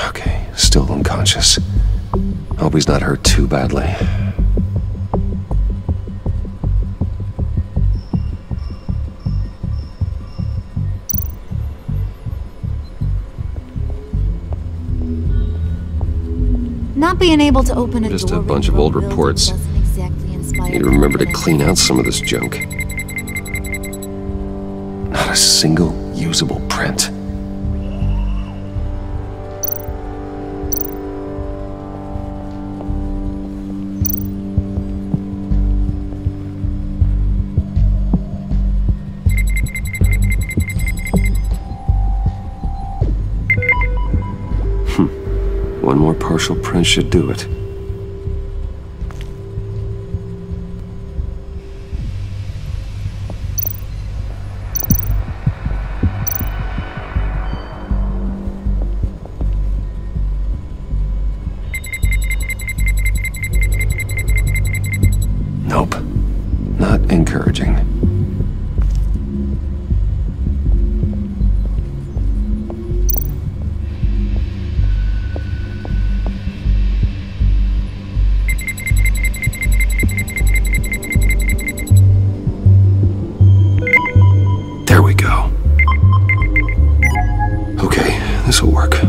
Speaker 1: Okay, still unconscious. Hope he's not hurt too badly.
Speaker 16: Not being able to open a
Speaker 1: Just
Speaker 16: door
Speaker 1: a bunch of old reports. Need to remember to clean out some of this junk. Not a single usable print. One more partial print should do it. Nope. Not encouraging. There we go. Okay, this'll work.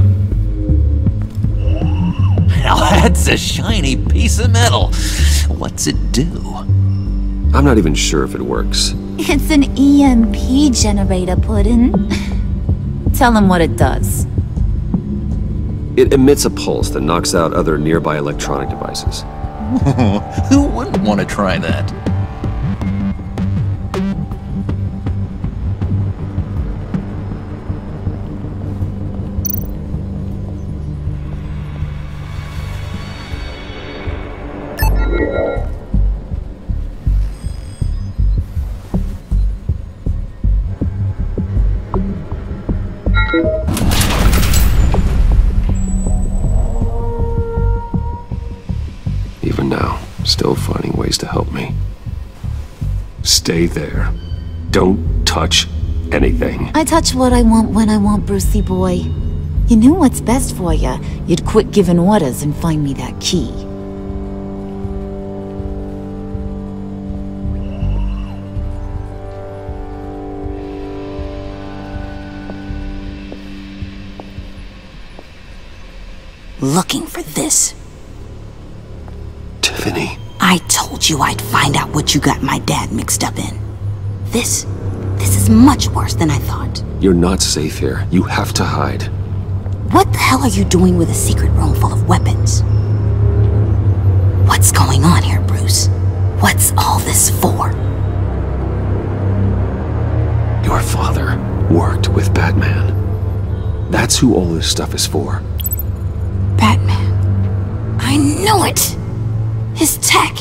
Speaker 13: Now that's a shiny piece of metal. What's it do?
Speaker 1: I'm not even sure if it works.
Speaker 16: It's an EMP generator, Puddin'. Tell him what it does.
Speaker 1: It emits a pulse that knocks out other nearby electronic devices.
Speaker 13: Who wouldn't want to try that?
Speaker 1: Even now, still finding ways to help me. Stay there. Don't touch anything.
Speaker 16: I touch what I want when I want, Brucey boy. You knew what's best for you. You'd quit giving orders and find me that key.
Speaker 19: Looking for this.
Speaker 1: Tiffany.
Speaker 19: I told you I'd find out what you got my dad mixed up in. This is much worse than I thought.
Speaker 1: You're not safe here. You have to hide.
Speaker 19: What the hell are you doing with a secret room full of weapons? What's going on here, Bruce? What's all this for?
Speaker 1: Your father worked with Batman. That's who all this stuff is for.
Speaker 19: Batman. I knew it! His tech.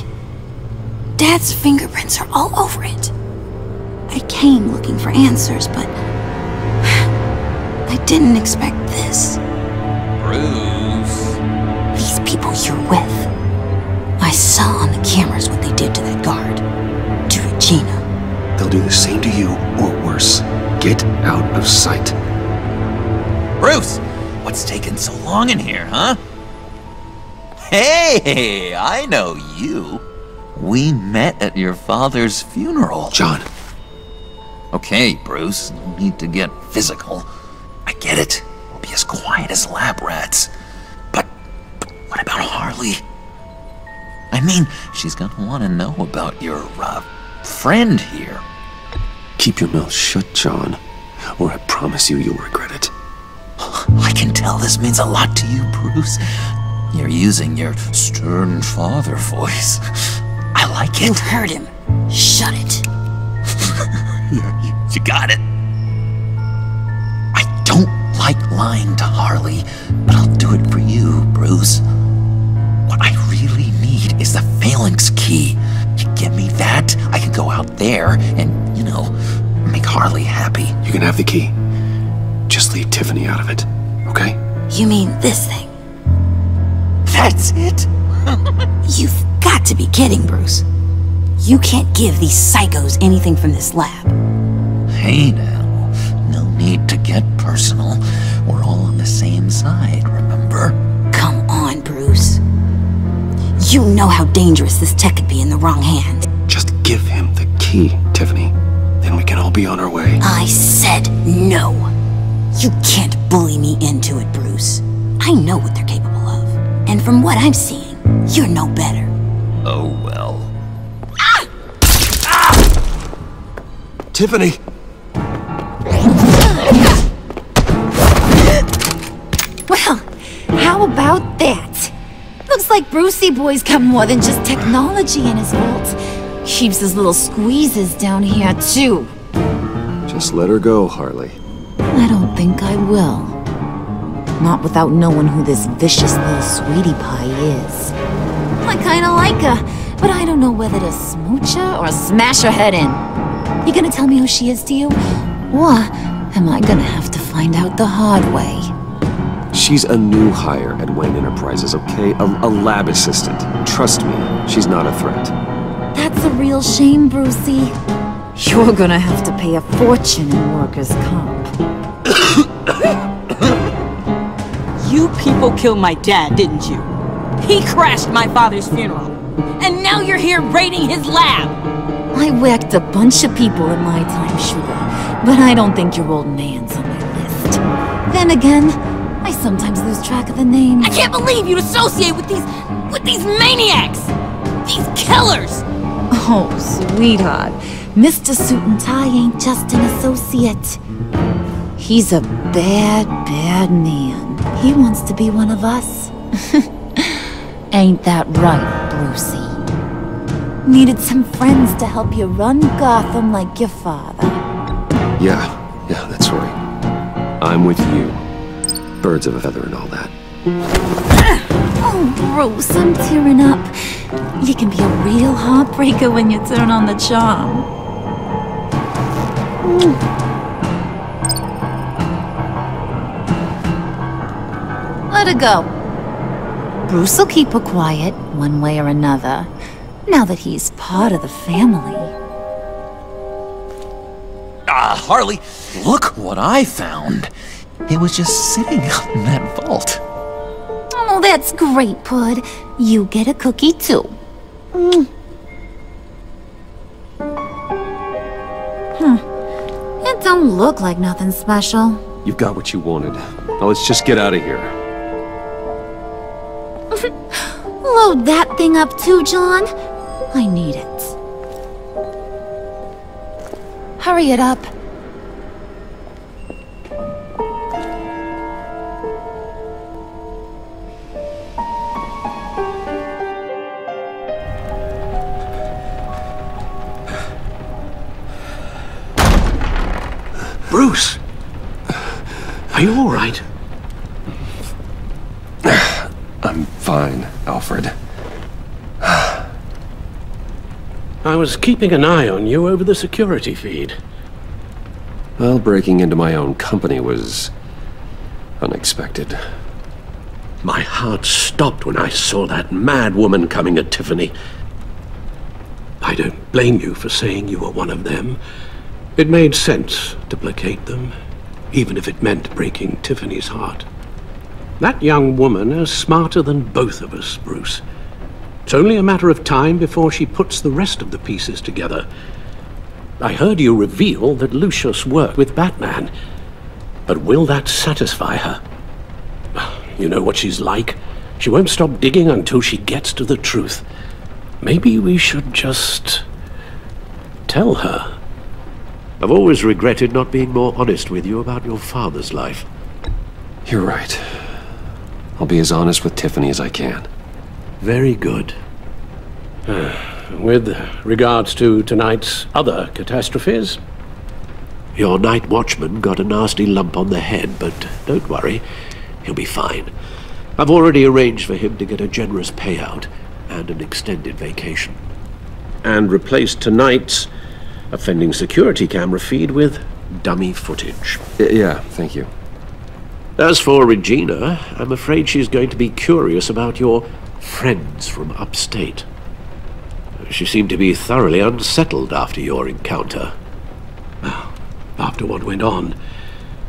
Speaker 19: Dad's fingerprints are all over it. I came looking for answers, but I didn't expect this.
Speaker 13: Bruce.
Speaker 19: These people you're with. I saw on the cameras what they did to that guard. To Regina.
Speaker 1: They'll do the same to you, or worse. Get out of sight.
Speaker 13: Bruce! What's taking so long in here, huh? Hey, I know you. We met at your father's funeral.
Speaker 1: John.
Speaker 13: Okay, Bruce, no need to get physical. I get it. We'll be as quiet as lab rats. But what about Harley? I mean, she's gonna want to know about your, friend here.
Speaker 1: Keep your mouth shut, John, or I promise you'll regret it.
Speaker 13: I can tell this means a lot to you, Bruce. You're using your stern father voice. I like it.
Speaker 19: You heard him. Shut it.
Speaker 13: You got it. I don't like lying to Harley, but I'll do it for you, Bruce. What I really need is the phalanx key. You give me that, I can go out there and, you know, make Harley happy.
Speaker 1: You can have the key. Just leave Tiffany out of it, okay?
Speaker 19: You mean this thing?
Speaker 13: That's it?
Speaker 19: You've got to be kidding, Bruce. You can't give these psychos anything from this lab.
Speaker 13: Hey now, no need to get personal. We're all on the same side, remember?
Speaker 19: Come on, Bruce. You know how dangerous this tech could be in the wrong hand.
Speaker 1: Just give him the key, Tiffany. Then we can all be on our way.
Speaker 19: I said no. You can't bully me into it, Bruce. I know what they're capable of. And from what I'm seeing, you're no better.
Speaker 13: Oh well.
Speaker 19: Ah!
Speaker 1: Ah! Tiffany!
Speaker 16: Well, how about that? Looks like Brucey Boy's got more than just technology in his vault. Keeps his little squeezes down here, too.
Speaker 1: Just let her go, Harley.
Speaker 16: I don't think I will. Not without knowing who this vicious little sweetie pie is. I kinda like her, but I don't know whether to smooch her or smash her head in. You gonna tell me who she is to you? Or am I gonna have to find out the hard way?
Speaker 1: She's a new hire at Wayne Enterprises, okay? A lab assistant. Trust me, she's not a threat.
Speaker 16: That's a real shame, Brucey. You're gonna have to pay a fortune in workers' comp.
Speaker 20: You people killed my dad, didn't you? He crashed my father's funeral. And now you're here raiding his lab!
Speaker 16: I whacked a bunch of people in my time, Sugar, but I don't think your old man's on my list. Then again, I sometimes lose track of the names.
Speaker 20: I can't believe you'd associate with these maniacs! These killers!
Speaker 16: Oh, sweetheart. Mr. Suit and Tie ain't just an associate. He's a bad, bad man. He wants to be one of us. Ain't that right, Brucey? Needed some friends to help you run Gotham like your father.
Speaker 1: Yeah, that's right. I'm with you. Birds of a feather and all that.
Speaker 16: Oh, Bruce, I'm tearing up. You can be a real heartbreaker when you turn on the charm. Let her go. Bruce will keep her quiet, one way or another, now that he's part of the family.
Speaker 13: Harley, look what I found. It was just sitting up in that vault.
Speaker 16: Oh, that's great, Pud. You get a cookie, too. It don't look like nothing special.
Speaker 1: You've got what you wanted. Now let's just get out of here.
Speaker 16: Load that thing up too, John. I need it. Hurry it up.
Speaker 12: Bruce! Are you all right?
Speaker 1: I'm fine, Alfred.
Speaker 12: I was keeping an eye on you over the security feed.
Speaker 1: Well, breaking into my own company was unexpected.
Speaker 12: My heart stopped when I saw that mad woman coming at Tiffany. I don't blame you for saying you were one of them. It made sense to placate them, even if it meant breaking Tiffany's heart. That young woman is smarter than both of us, Bruce. It's only a matter of time before she puts the rest of the pieces together. I heard you reveal that Lucius worked with Batman. But will that satisfy her? You know what she's like. She won't stop digging until she gets to the truth. Maybe we should just tell her.
Speaker 21: I've always regretted not being more honest with you about your father's life.
Speaker 1: You're right. I'll be as honest with Tiffany as I can.
Speaker 12: Very good. With regards to tonight's other catastrophes?
Speaker 21: Your night watchman got a nasty lump on the head, but don't worry, he'll be fine. I've already arranged for him to get a generous payout and an extended vacation.
Speaker 12: And replaced tonight's offending security camera feed with dummy footage.
Speaker 1: Yeah, thank you.
Speaker 21: As for Regina, I'm afraid she's going to be curious about your friends from upstate. She seemed to be thoroughly unsettled after your encounter.
Speaker 12: Well, after what went on,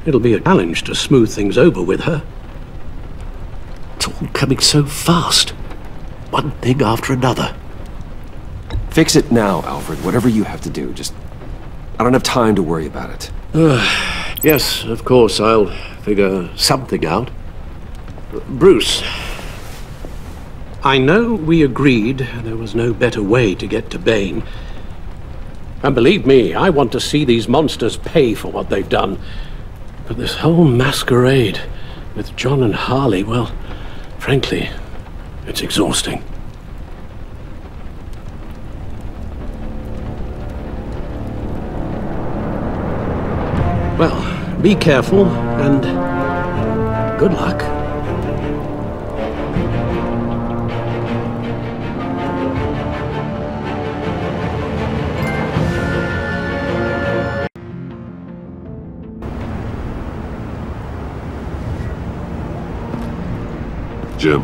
Speaker 12: it'll be a challenge to smooth things over with her.
Speaker 21: It's all coming so fast. One thing after another.
Speaker 1: Fix it now, Alfred. Whatever you have to do. Just... I don't have time to worry about it.
Speaker 21: Yes, of course, I'll figure something out. Bruce.
Speaker 12: I know we agreed there was no better way to get to Bane. And believe me, I want to see these monsters pay for what they've done. But this whole masquerade with John and Harley, well, frankly, it's exhausting. Well, be careful, and good luck.
Speaker 3: Jim.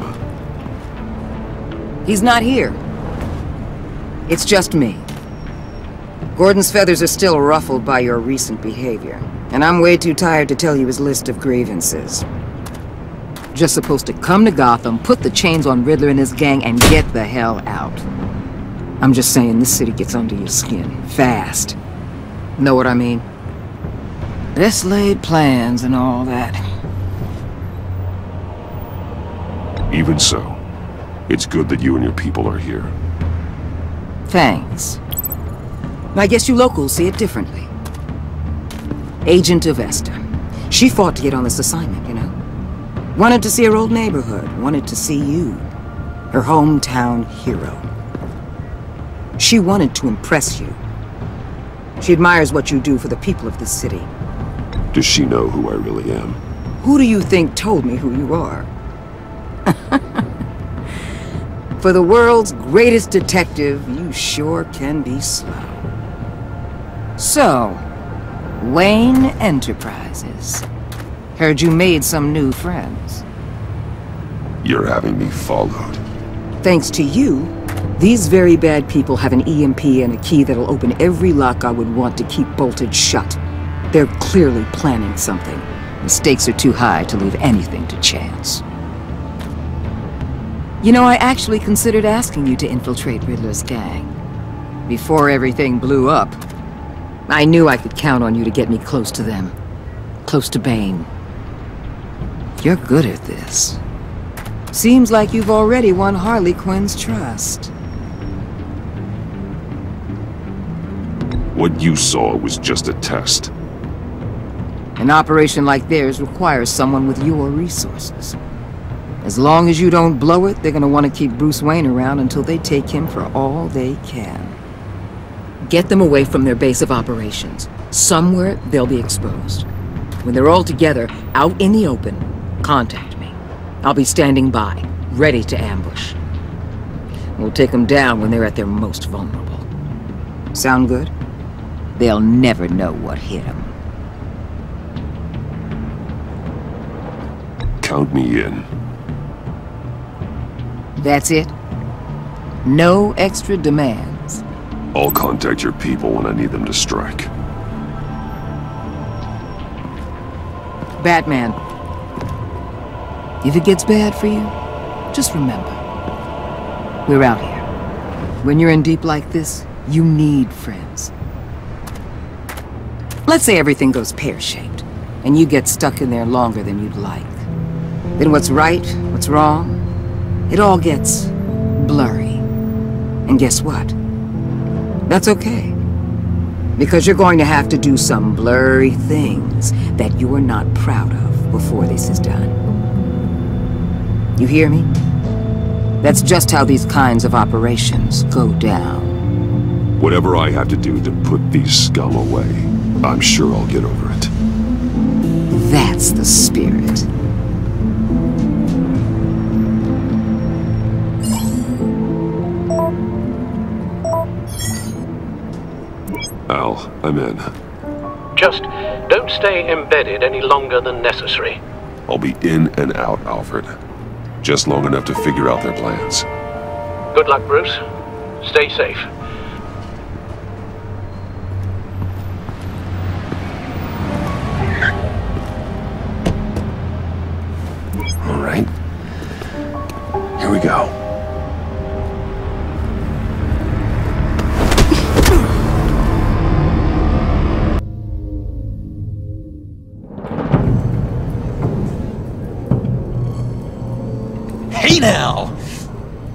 Speaker 2: He's not here. It's just me. Gordon's feathers are still ruffled by your recent behavior, and I'm way too tired to tell you his list of grievances. Just supposed to come to Gotham, put the chains on Riddler and his gang, and get the hell out. I'm just saying, this city gets under your skin, fast. Know what I mean? Best laid plans and all that.
Speaker 3: Even so, it's good that you and your people are here.
Speaker 2: Thanks. I guess you locals see it differently. Agent Avesta. She fought to get on this assignment, you know. Wanted to see her old neighborhood, wanted to see you, her hometown hero. She wanted to impress you. She admires what you do for the people of this city.
Speaker 3: Does she know who I really am?
Speaker 2: Who do you think told me who you are? For the world's greatest detective, you sure can be slow. So, Wayne Enterprises. Heard you made some new friends.
Speaker 3: You're having me followed.
Speaker 2: Thanks to you, these very bad people have an EMP and a key that'll open every lock I would want to keep bolted shut. They're clearly planning something. The stakes are too high to leave anything to chance. You know, I actually considered asking you to infiltrate Riddler's gang. Before everything blew up, I knew I could count on you to get me close to them. Close to Bane. You're good at this. Seems like you've already won Harley Quinn's trust.
Speaker 3: What you saw was just a test.
Speaker 2: An operation like theirs requires someone with your resources. As long as you don't blow it, they're gonna want to keep Bruce Wayne around until they take him for all they can. Get them away from their base of operations. Somewhere they'll be exposed. When they're all together, out in the open, contact me. I'll be standing by, ready to ambush. We'll take them down when they're at their most vulnerable. Sound good? They'll never know what hit them.
Speaker 3: Count me in.
Speaker 2: That's it? No extra demands?
Speaker 3: I'll contact your people when I need them to strike.
Speaker 2: Batman. If it gets bad for you, just remember, we're out here. When you're in deep like this, you need friends. Let's say everything goes pear-shaped, and you get stuck in there longer than you'd like. Then what's right, what's wrong, it all gets blurry. And guess what? That's okay. Because you're going to have to do some blurry things that you are not proud of before this is done. You hear me? That's just how these kinds of operations go down.
Speaker 3: Whatever I have to do to put these scum away, I'm sure I'll get over it.
Speaker 2: That's the spirit.
Speaker 3: Al, I'm in.
Speaker 21: Just don't stay embedded any longer than necessary.
Speaker 3: I'll be in and out, Alfred. Just long enough to figure out their plans.
Speaker 21: Good luck, Bruce. Stay safe.
Speaker 3: All right. Here we go.
Speaker 13: Hey now!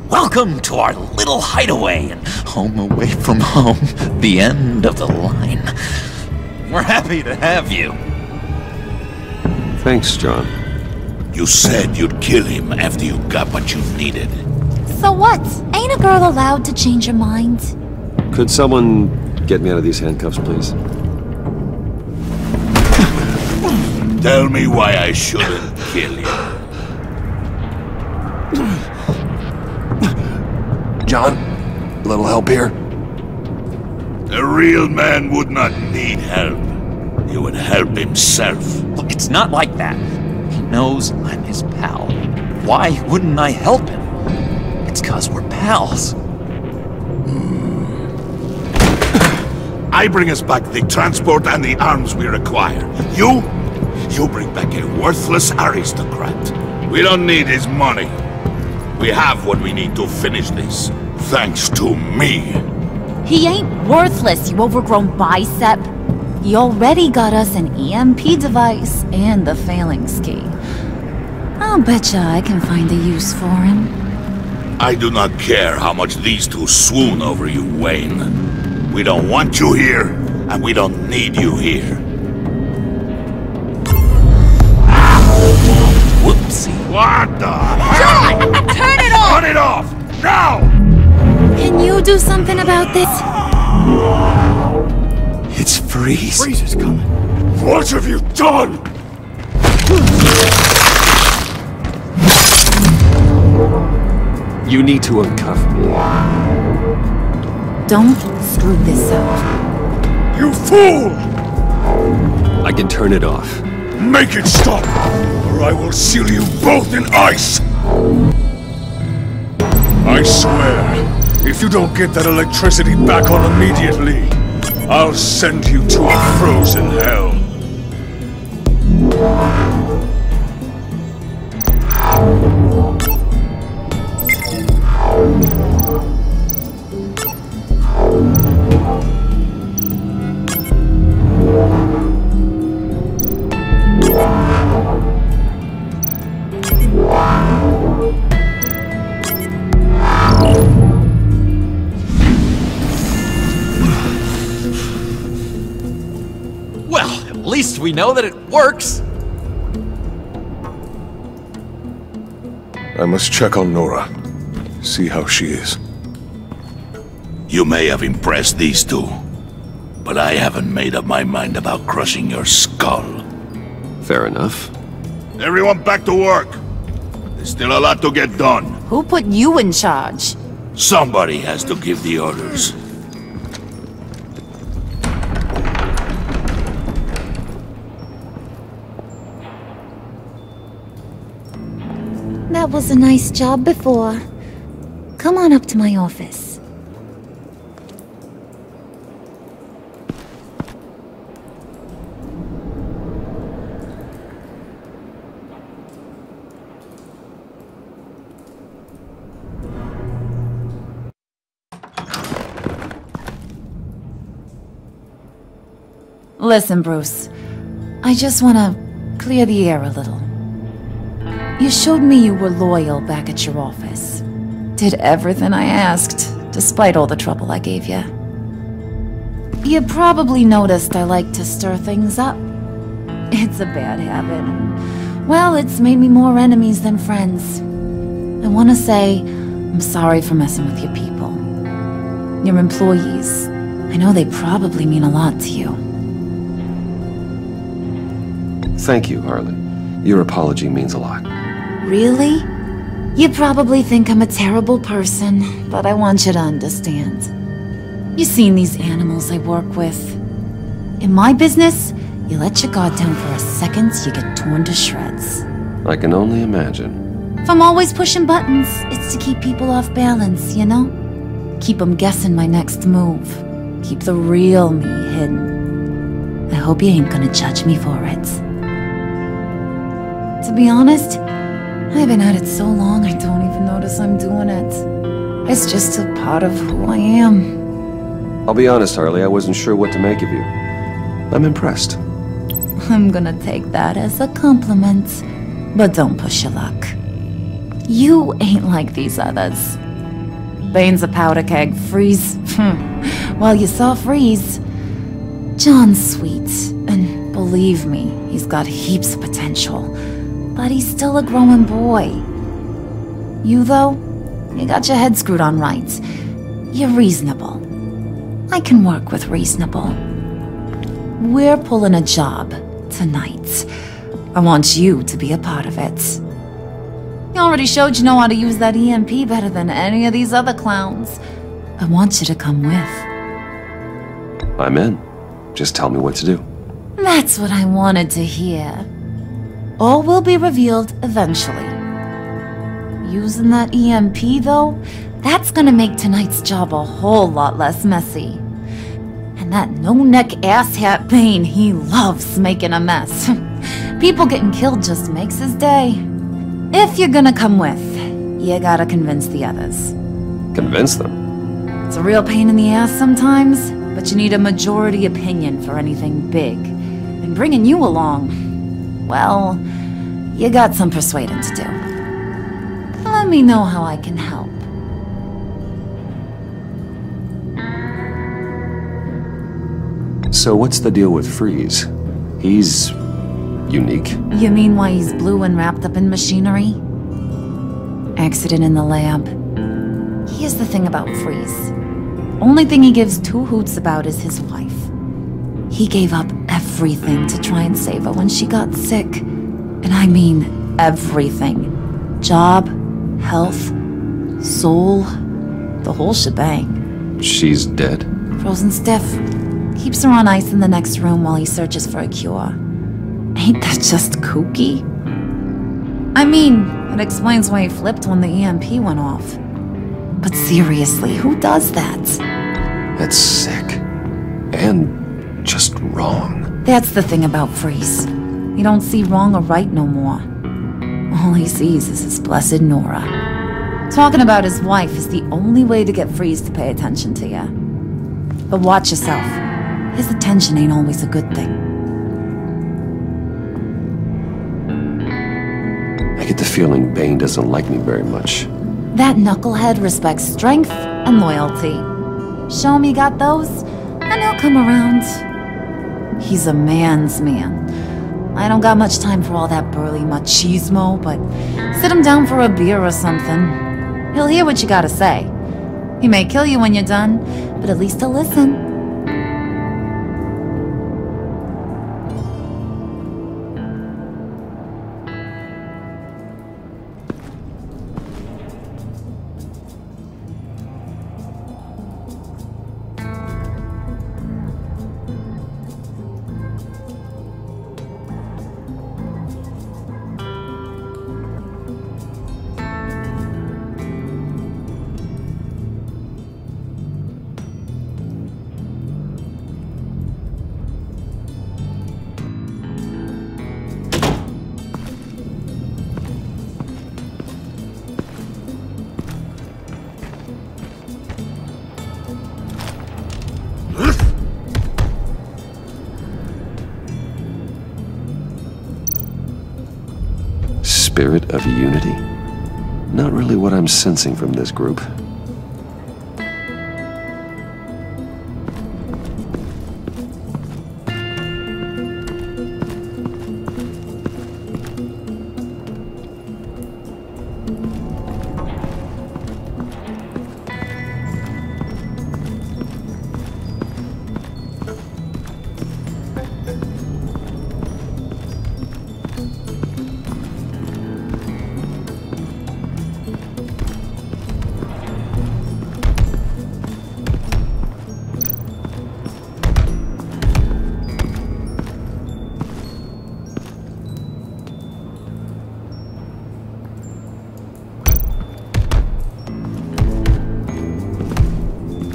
Speaker 13: Welcome to our little hideaway and home away from home, the end of the line. We're happy to have you.
Speaker 3: Thanks, John.
Speaker 10: You said you'd kill him after you got what you needed.
Speaker 16: So what? Ain't a girl allowed to change her mind?
Speaker 1: Could someone get me out of these handcuffs, please?
Speaker 10: Tell me why I shouldn't kill you.
Speaker 17: John, a little help here?
Speaker 10: A real man would not need help. He would help himself.
Speaker 13: Look, it's not like that. He knows I'm his pal. Why wouldn't I help him? It's 'cause we're pals.
Speaker 10: I bring us back the transport and the arms we require. You bring back a worthless aristocrat. We don't need his money. We have what we need to finish this, thanks to me.
Speaker 16: He ain't worthless, you overgrown bicep. He already got us an EMP device and the phalanx key. I'll betcha I can find a use for him.
Speaker 10: I do not care how much these two swoon over you, Wayne. We don't want you here, and we don't need you here.
Speaker 13: Whoopsie.
Speaker 10: What the
Speaker 15: John! Turn it off!
Speaker 10: Cut it off! Now!
Speaker 16: Can you do something about this?
Speaker 13: It's Freeze.
Speaker 17: Freeze is coming.
Speaker 10: What have you done?
Speaker 1: You need to uncuff me.
Speaker 16: Don't screw this up.
Speaker 10: You fool!
Speaker 1: I can turn it off.
Speaker 10: Make it stop, or I will seal you both in ice! I swear, if you don't get that electricity back on immediately, I'll send you to a frozen hell.
Speaker 13: Well, at least we know that it works.
Speaker 5: I must check on Nora. See how she is.
Speaker 10: You may have impressed these two, but I haven't made up my mind about crushing your skull.
Speaker 1: Fair enough.
Speaker 10: Everyone back to work. There's still a lot to get done.
Speaker 15: Who put you in charge?
Speaker 10: Somebody has to give the orders.
Speaker 16: that was a nice job before. Come on up to my office.
Speaker 7: Listen, Bruce. I just want to clear the air a little. You showed me you were loyal back at your office. Did everything I asked, despite all the trouble I gave you. You probably noticed I like to stir things up. It's a bad habit. Well, it's made me more enemies than friends. I want to say I'm sorry for messing with your people. Your employees. I know they probably mean a lot to you.
Speaker 1: Thank you, Harley. Your apology means a lot.
Speaker 7: Really? You probably think I'm a terrible person, but I want you to understand. You've seen these animals I work with. In my business, you let your guard down for a second, you get torn to shreds.
Speaker 1: I can only imagine.
Speaker 7: If I'm always pushing buttons, it's to keep people off balance, you know? Keep them guessing my next move. Keep the real me hidden. I hope you ain't gonna judge me for it. To be honest, I've been at it so long I don't even notice I'm doing it. It's just a part of who I am.
Speaker 1: I'll be honest, Harley, I wasn't sure what to make of you. I'm impressed.
Speaker 7: I'm gonna take that as a compliment, but don't push your luck. You ain't like these others. Bane's a powder keg, Freeze. Well, you saw Freeze. John's sweet, and believe me, he's got heaps of potential. But he's still a growing boy. You, though, you got your head screwed on right. You're reasonable. I can work with reasonable. We're pulling a job tonight. I want you to be a part of it. You already showed you know how to use that EMP better than any of these other clowns. I want you to come with.
Speaker 1: I'm in. Just tell me what to do.
Speaker 7: That's what I wanted to hear. All will be revealed eventually. Using that EMP, though, that's gonna make tonight's job a whole lot less messy. And that no-neck asshat Bane, he loves making a mess. People getting killed just makes his day. If you're gonna come with, you gotta convince the others.
Speaker 1: Convince them?
Speaker 7: It's a real pain in the ass sometimes, but you need a majority opinion for anything big. And bringing you along, well, you got some persuading to do. Let me know how I can help.
Speaker 1: So what's the deal with Freeze? He's unique?
Speaker 7: You mean why he's blue and wrapped up in machinery? Accident in the lab. Here's the thing about Freeze. Only thing he gives two hoots about is his wife. He gave up everything to try and save her when she got sick. And I mean everything. Job, health, soul, the whole shebang.
Speaker 1: She's dead?
Speaker 7: Frozen stiff. Keeps her on ice in the next room while he searches for a cure. Ain't that just kooky? I mean, it explains why he flipped when the EMP went off. But seriously, who does that?
Speaker 1: That's sick. And just wrong.
Speaker 7: That's the thing about Freeze. He don't see wrong or right no more. All he sees is his blessed Nora. Talking about his wife is the only way to get Freeze to pay attention to you. But watch yourself. His attention ain't always a good thing.
Speaker 1: I get the feeling Bane doesn't like me very much.
Speaker 7: That knucklehead respects strength and loyalty. Show him you got those, and he'll come around. He's a man's man. I don't got much time for all that burly machismo, but sit him down for a beer or something. He'll hear what you gotta say. He may kill you when you're done, but at least he'll listen.
Speaker 1: spirit of unity? Not really what I'm sensing from this group.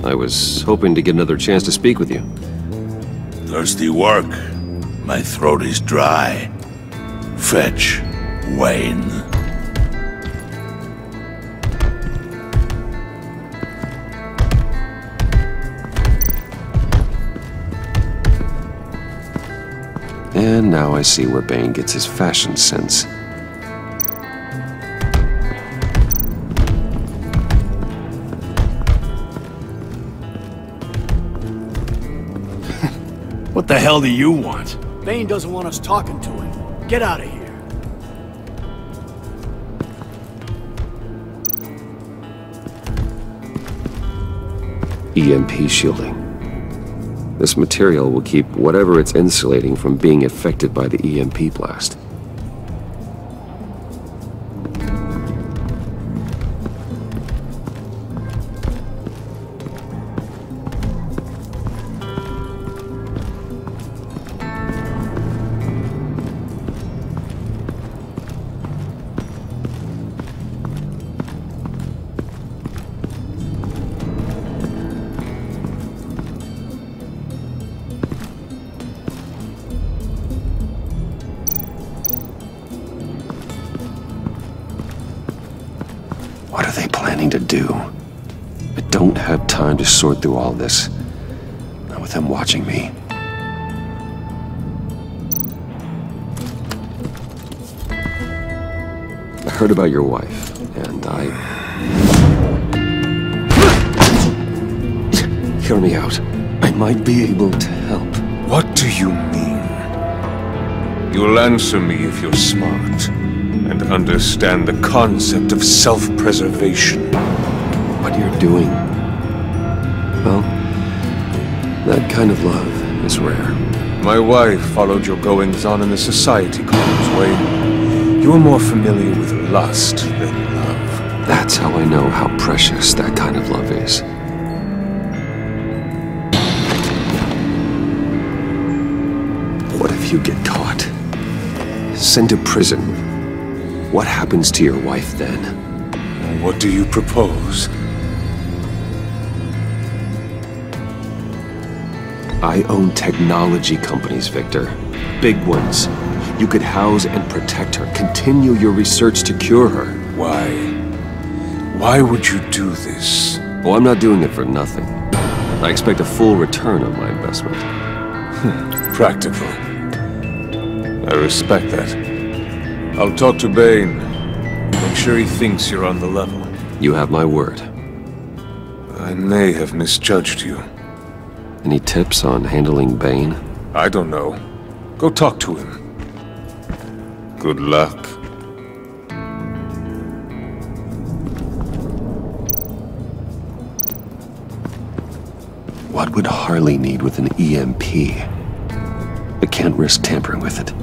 Speaker 1: I was hoping to get another chance to speak with you.
Speaker 10: Thirsty work. My throat is dry. Fetch, Wayne.
Speaker 1: And now I see where Bane gets his fashion sense.
Speaker 8: What the hell do you want? Bane doesn't want us talking to him. Get out of here.
Speaker 1: EMP shielding. This material will keep whatever it's insulating from being affected by the EMP blast. What are they planning to do? I don't have time to sort through all this. Not with them watching me. I heard about your wife, and Hear me out. I might be able to help.
Speaker 6: What do you mean? You'll answer me if you're smart and understand the concept of self-preservation.
Speaker 1: What you're doing? Well, that kind of love is rare.
Speaker 6: My wife followed your goings-on in the society columns, Wayne. You're more familiar with lust than love.
Speaker 1: That's how I know how precious that kind of love is. What if you get caught? Sent to prison? What happens to your wife then?
Speaker 6: What do you propose?
Speaker 1: I own technology companies, Victor. Big ones. You could house and protect her, continue your research to cure her.
Speaker 6: Why? Why would you do this?
Speaker 1: Oh, I'm not doing it for nothing. I expect a full return on my investment.
Speaker 6: Practical. I respect that. I'll talk to Bane. Make sure he thinks you're on the level.
Speaker 1: You have my word.
Speaker 6: I may have misjudged you.
Speaker 1: Any tips on handling Bane?
Speaker 6: I don't know. Go talk to him. Good luck.
Speaker 1: What would Harley need with an EMP? I can't risk tampering with it.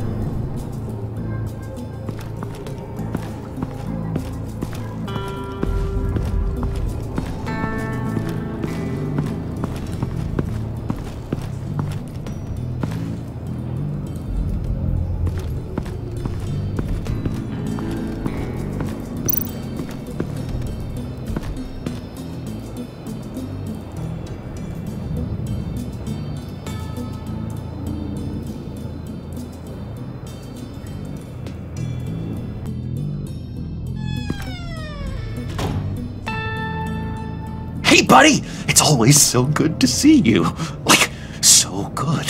Speaker 13: Hey, buddy! It's always so good to see you. Like, so good.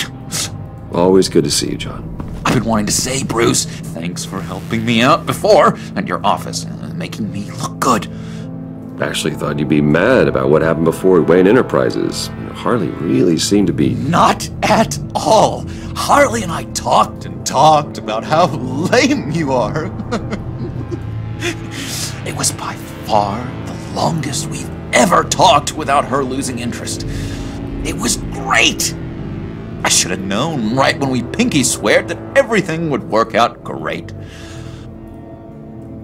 Speaker 1: Always good to see you, John.
Speaker 13: I've been wanting to say, Bruce, thanks for helping me out before at your office, making me look good.
Speaker 1: Actually thought you'd be mad about what happened before at Wayne Enterprises. Harley really seemed to be...
Speaker 13: Not at all. Harley and I talked and talked about how lame you are. It was by far the longest we've ever talked without her losing interest. It was great. I should have known right when we pinky sweared that everything would work out great.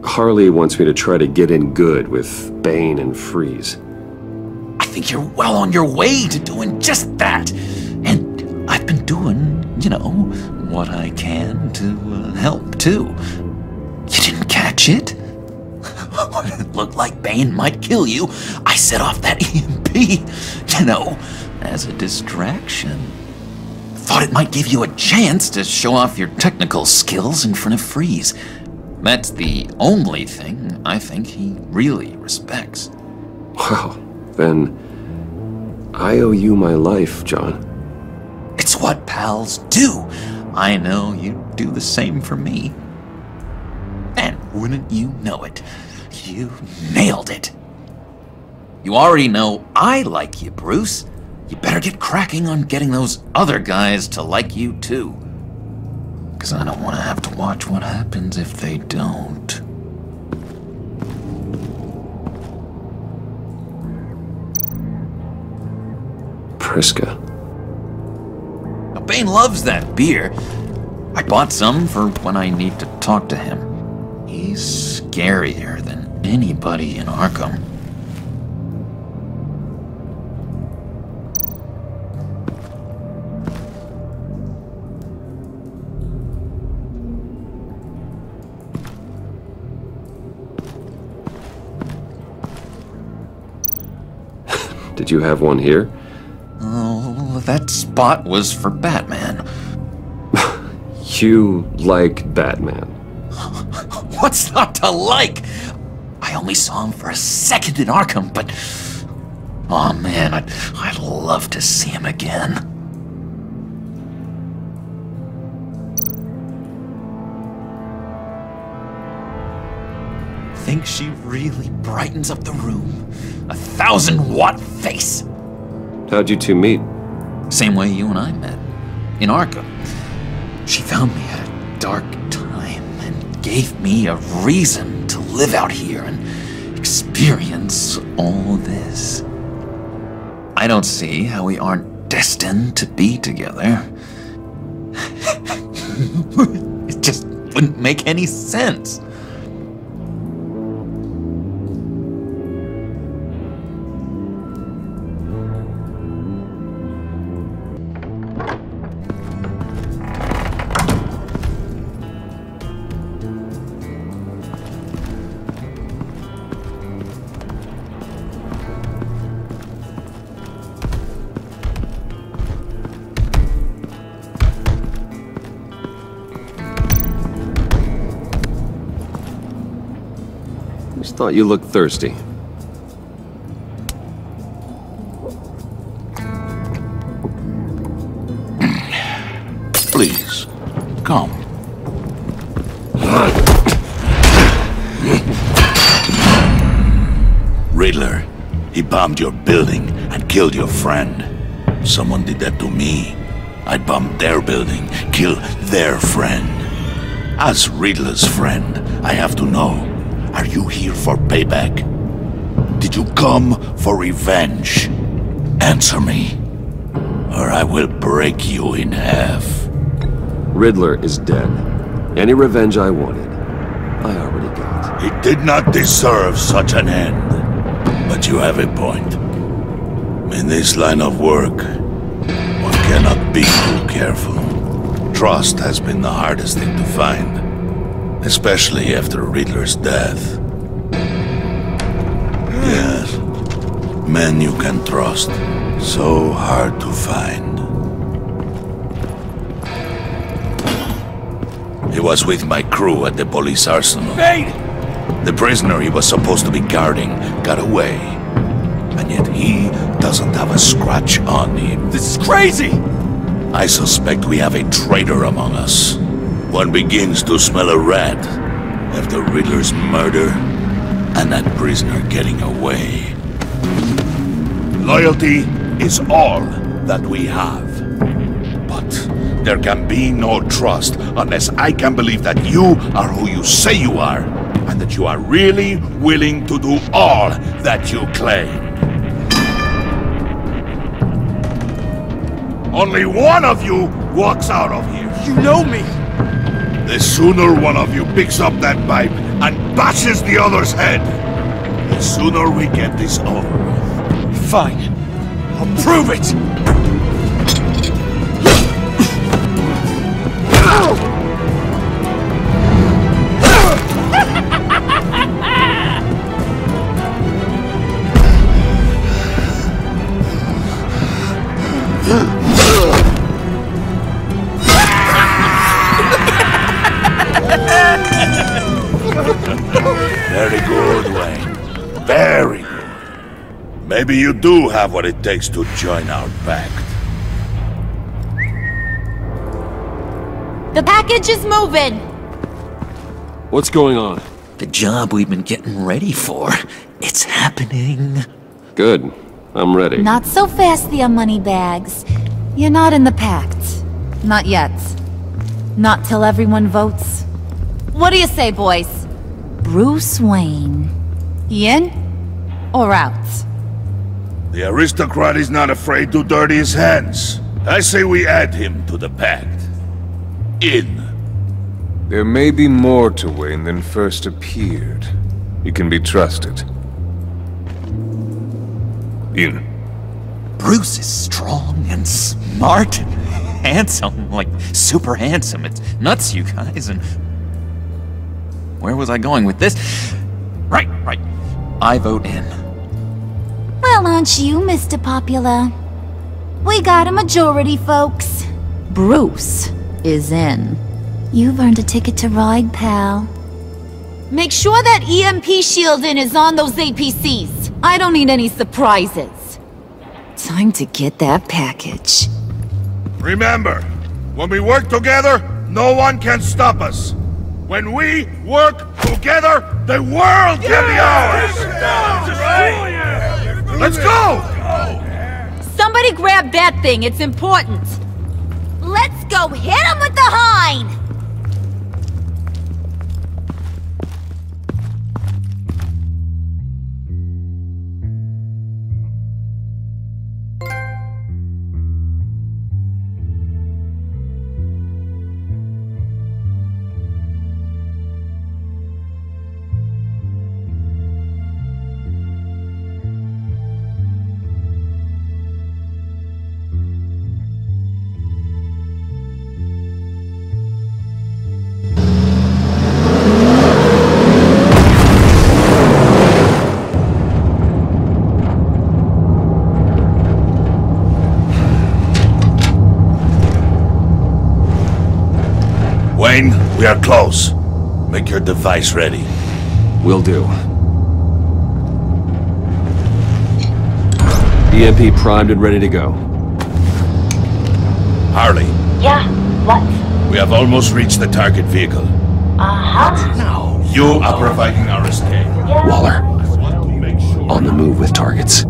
Speaker 1: Harley wants me to try to get in good with Bane and Freeze.
Speaker 13: I think you're well on your way to doing just that. And I've been doing, you know, what I can to help too. You didn't catch it? When it looked like Bane might kill you, I set off that EMP, you know, as a distraction. Thought it might give you a chance to show off your technical skills in front of Freeze. That's the only thing I think he really respects.
Speaker 1: Wow, then I owe you my life, John.
Speaker 13: It's what pals do. I know you'd do the same for me. And wouldn't you know it, you nailed it. You already know I like you, Bruce. You better get cracking on getting those other guys to like you too. 'Cause I don't want to have to watch what happens if they don't.
Speaker 1: Priska.
Speaker 13: Now, Bane loves that beer. I bought some for when I need to talk to him. He's scarier than anybody in Arkham.
Speaker 1: Did you have one here?
Speaker 13: Oh, that spot was for Batman.
Speaker 1: You like Batman?
Speaker 13: What's not to like? I only saw him for a second in Arkham, but... oh man, I'd love to see him again. Think she really brightens up the room. 1,000-watt face.
Speaker 1: How'd you two meet?
Speaker 13: Same way you and I met. In Arkham. She found me at a dark time and gave me a reason to live out here and experience all this. I don't see how we aren't destined to be together. It just wouldn't make any sense.
Speaker 1: Just thought you looked thirsty.
Speaker 10: Please, come. Riddler, he bombed your building and killed your friend. Someone did that to me. I'd bomb their building, kill their friend. As Riddler's friend, I have to know, are you here for payback? Did you come for revenge? Answer me, or I will break you in half.
Speaker 1: Riddler is dead. Any revenge I wanted, I already got.
Speaker 10: He did not deserve such an end. But you have a point. In this line of work, one cannot be too careful. Trust has been the hardest thing to find, especially after Riddler's death. Yes, men you can trust, so hard to find. He was with my crew at the police arsenal.
Speaker 8: Bane!
Speaker 10: The prisoner he was supposed to be guarding got away. And yet he doesn't have a scratch on him.
Speaker 8: This is crazy!
Speaker 10: I suspect we have a traitor among us. One begins to smell a rat after Riddler's murder and that prisoner getting away. Loyalty is all that we have. But there can be no trust unless I can believe that you are who you say you are, and that you are really willing to do all that you claim. Only one of you walks out of here.
Speaker 8: You know me!
Speaker 10: The sooner one of you picks up that pipe and bashes the other's head, the sooner we get this over with.
Speaker 8: Fine. I'll prove it!
Speaker 10: Very good, Wayne. Very good. Maybe you do have what it takes to join our pact.
Speaker 20: The package is moving!
Speaker 1: What's going on?
Speaker 13: The job we've been getting ready for. It's happening.
Speaker 1: Good. I'm ready.
Speaker 16: Not so fast, the Moneybags. You're not in the pact. Not yet. Not till everyone votes. What do you say, boys? Bruce Wayne. In or out?
Speaker 10: The aristocrat is not afraid to dirty his hands. I say we add him to the pact. In.
Speaker 6: There may be more to Wayne than first appeared. He can be trusted. In.
Speaker 13: Bruce is strong and smart and handsome, like super handsome. It's nuts, you guys, and... Where was I going with this? Right. I vote in.
Speaker 16: Well, aren't you, Mr. Popular? We got a majority, folks. Bruce is in. You've earned a ticket to ride, pal.
Speaker 20: Make sure that EMP shielding is on those APCs. I don't need any surprises.
Speaker 2: Time to get that package.
Speaker 10: Remember, when we work together, no one can stop us. When we work together, the world can be ours! Let's go!
Speaker 20: Somebody grab that thing, it's important.
Speaker 16: Let's go hit him with the hind!
Speaker 10: Wayne, we are close. Make your device ready.
Speaker 1: Will do. EMP primed and ready to go.
Speaker 10: Harley.
Speaker 11: Yeah, what?
Speaker 10: We have almost reached the target vehicle.
Speaker 11: Uh-huh.
Speaker 10: No. You are providing our escape.
Speaker 11: Yeah.
Speaker 1: Waller. On the move with targets.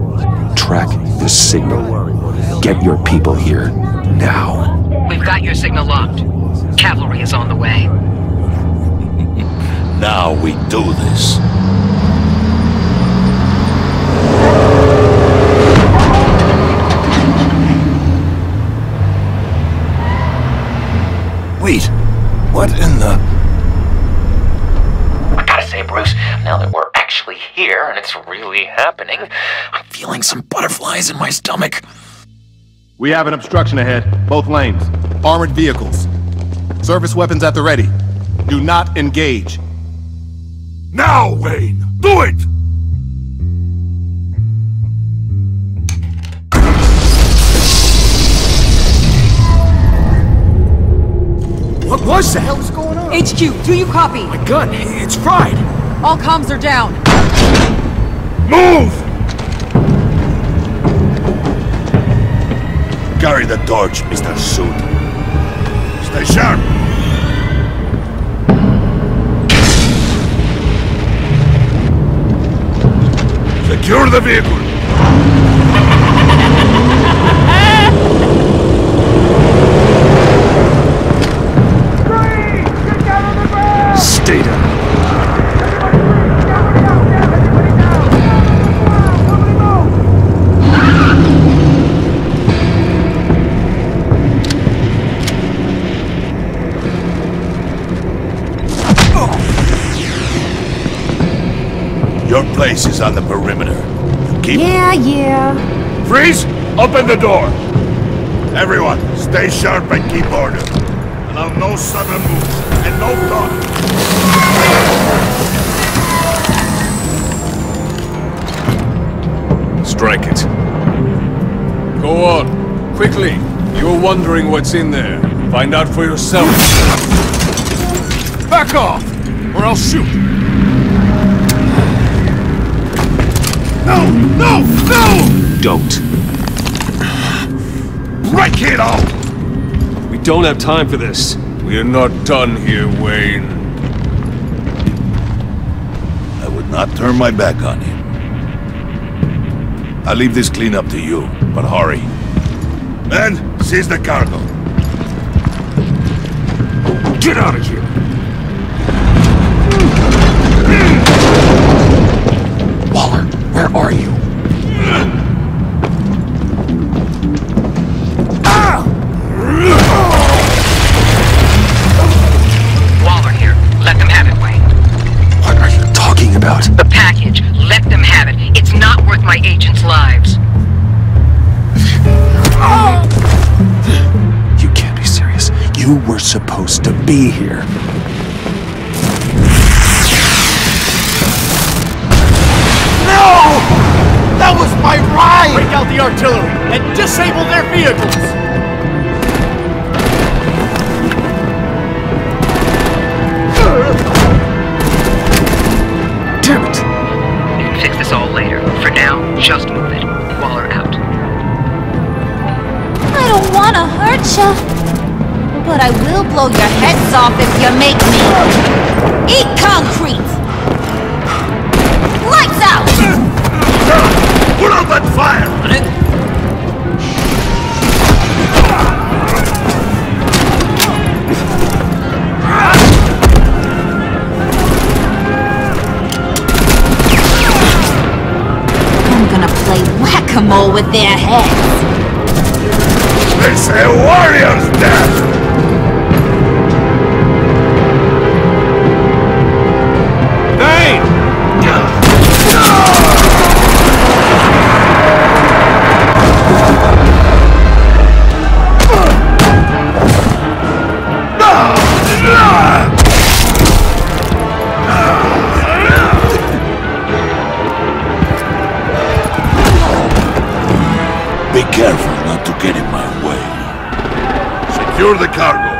Speaker 1: Track the signal. Get your people here now.
Speaker 2: We've got your signal locked. Cavalry is on the way.
Speaker 10: Now we do this.
Speaker 13: Wait, what in the...
Speaker 11: I gotta say, Bruce, now that we're actually here and it's really happening,
Speaker 13: I'm feeling some butterflies in my stomach.
Speaker 22: We have an obstruction ahead, both lanes. Armored vehicles. Service weapons at the ready. Do not engage.
Speaker 10: Now, Wayne! Do it!
Speaker 9: What was that? What's going on?
Speaker 20: HQ, do you copy?
Speaker 9: My gun, it's fried.
Speaker 20: All comms are down.
Speaker 10: Move! Carry the torch, Mr. Suit. Stay sharp. Secure the vehicle!
Speaker 1: Stay down.
Speaker 10: Your place is on the perimeter. Keep...
Speaker 16: Yeah.
Speaker 10: Freeze! Open the door! Everyone, stay sharp and keep order. Allow no sudden moves and no talk.
Speaker 6: Strike it. Go on. Quickly. You're wondering what's in there. Find out for yourself. Back off! Or I'll shoot!
Speaker 10: No!
Speaker 1: Don't.
Speaker 10: Break it off!
Speaker 6: We don't have time for this. We're not done here, Wayne.
Speaker 10: I would not turn my back on him. I'll leave this cleanup to you, but hurry. Men, seize the cargo.
Speaker 1: Get out of here! Waller, where are you?
Speaker 2: Waller here. Let them have it, Wayne.
Speaker 1: What are you talking about?
Speaker 2: The package. Let them have it. It's not worth my agents' lives.
Speaker 1: You can't be serious. You were supposed to be here.
Speaker 10: No! That was my ride!
Speaker 9: Break out the artillery and disable their vehicles!
Speaker 1: Damn it!
Speaker 2: You can fix this all later. For now, just move it. Waller out.
Speaker 16: I don't want to hurt you, but I will blow your heads off if you make me. Eat concrete! Lights out!
Speaker 10: Put out that fire!
Speaker 16: I'm gonna play whack-a-mole with their heads.
Speaker 10: It's a warrior's death!
Speaker 6: Hey!
Speaker 10: Be careful not to get in my way. Secure the cargo.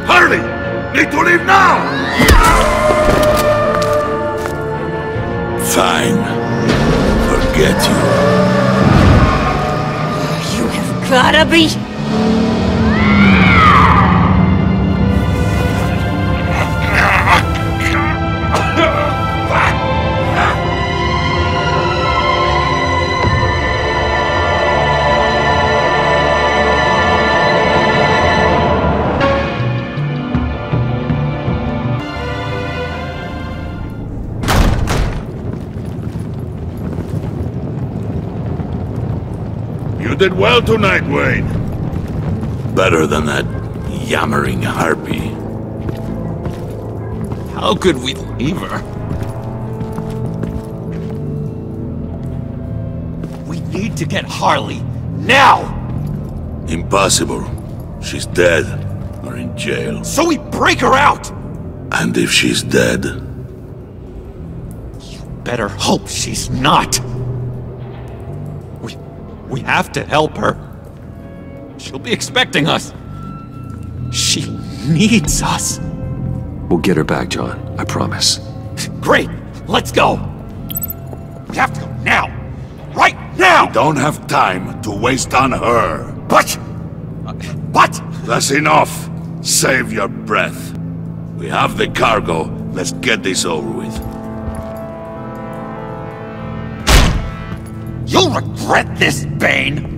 Speaker 10: Hurry! Need to leave now! Fine. Forget you.
Speaker 20: Gotta be...
Speaker 10: You did well tonight, Wayne. Better than that yammering harpy.
Speaker 13: How could we leave her?
Speaker 9: We need to get Harley, now!
Speaker 10: Impossible. She's dead, or in jail.
Speaker 9: So we break her out!
Speaker 10: And if she's dead?
Speaker 9: You better hope she's not. We have to help her. She'll be expecting us. She needs us.
Speaker 1: We'll get her back, John. I promise.
Speaker 9: Great! Let's go! We have to go now! Right
Speaker 10: Now! We don't have time to waste on her. What? That's enough. Save your breath. We have the cargo. Let's get this over with.
Speaker 4: You'll regret this, Bane!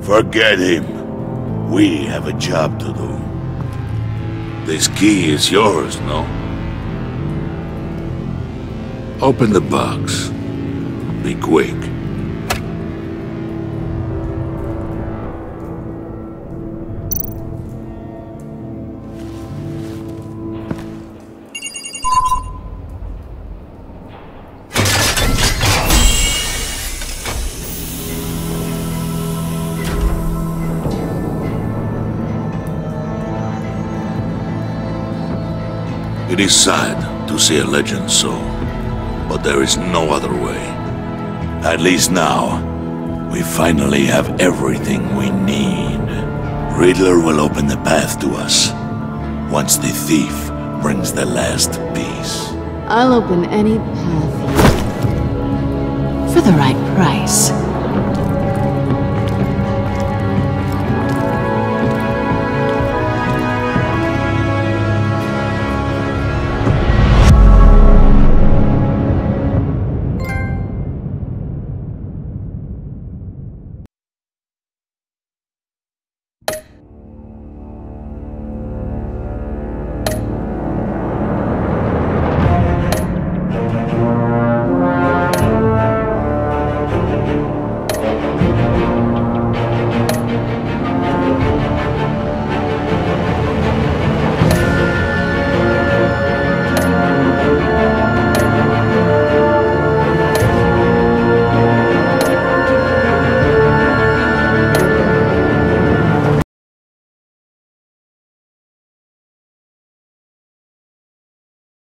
Speaker 10: Forget him. We have a job to do. This key is yours, no? Open the box. Be quick. It is sad to see a legend so, but there is no other way. At least now, we finally have everything we need. Riddler will open the path to us, once the thief brings the last piece.
Speaker 14: I'll open any path for the right price.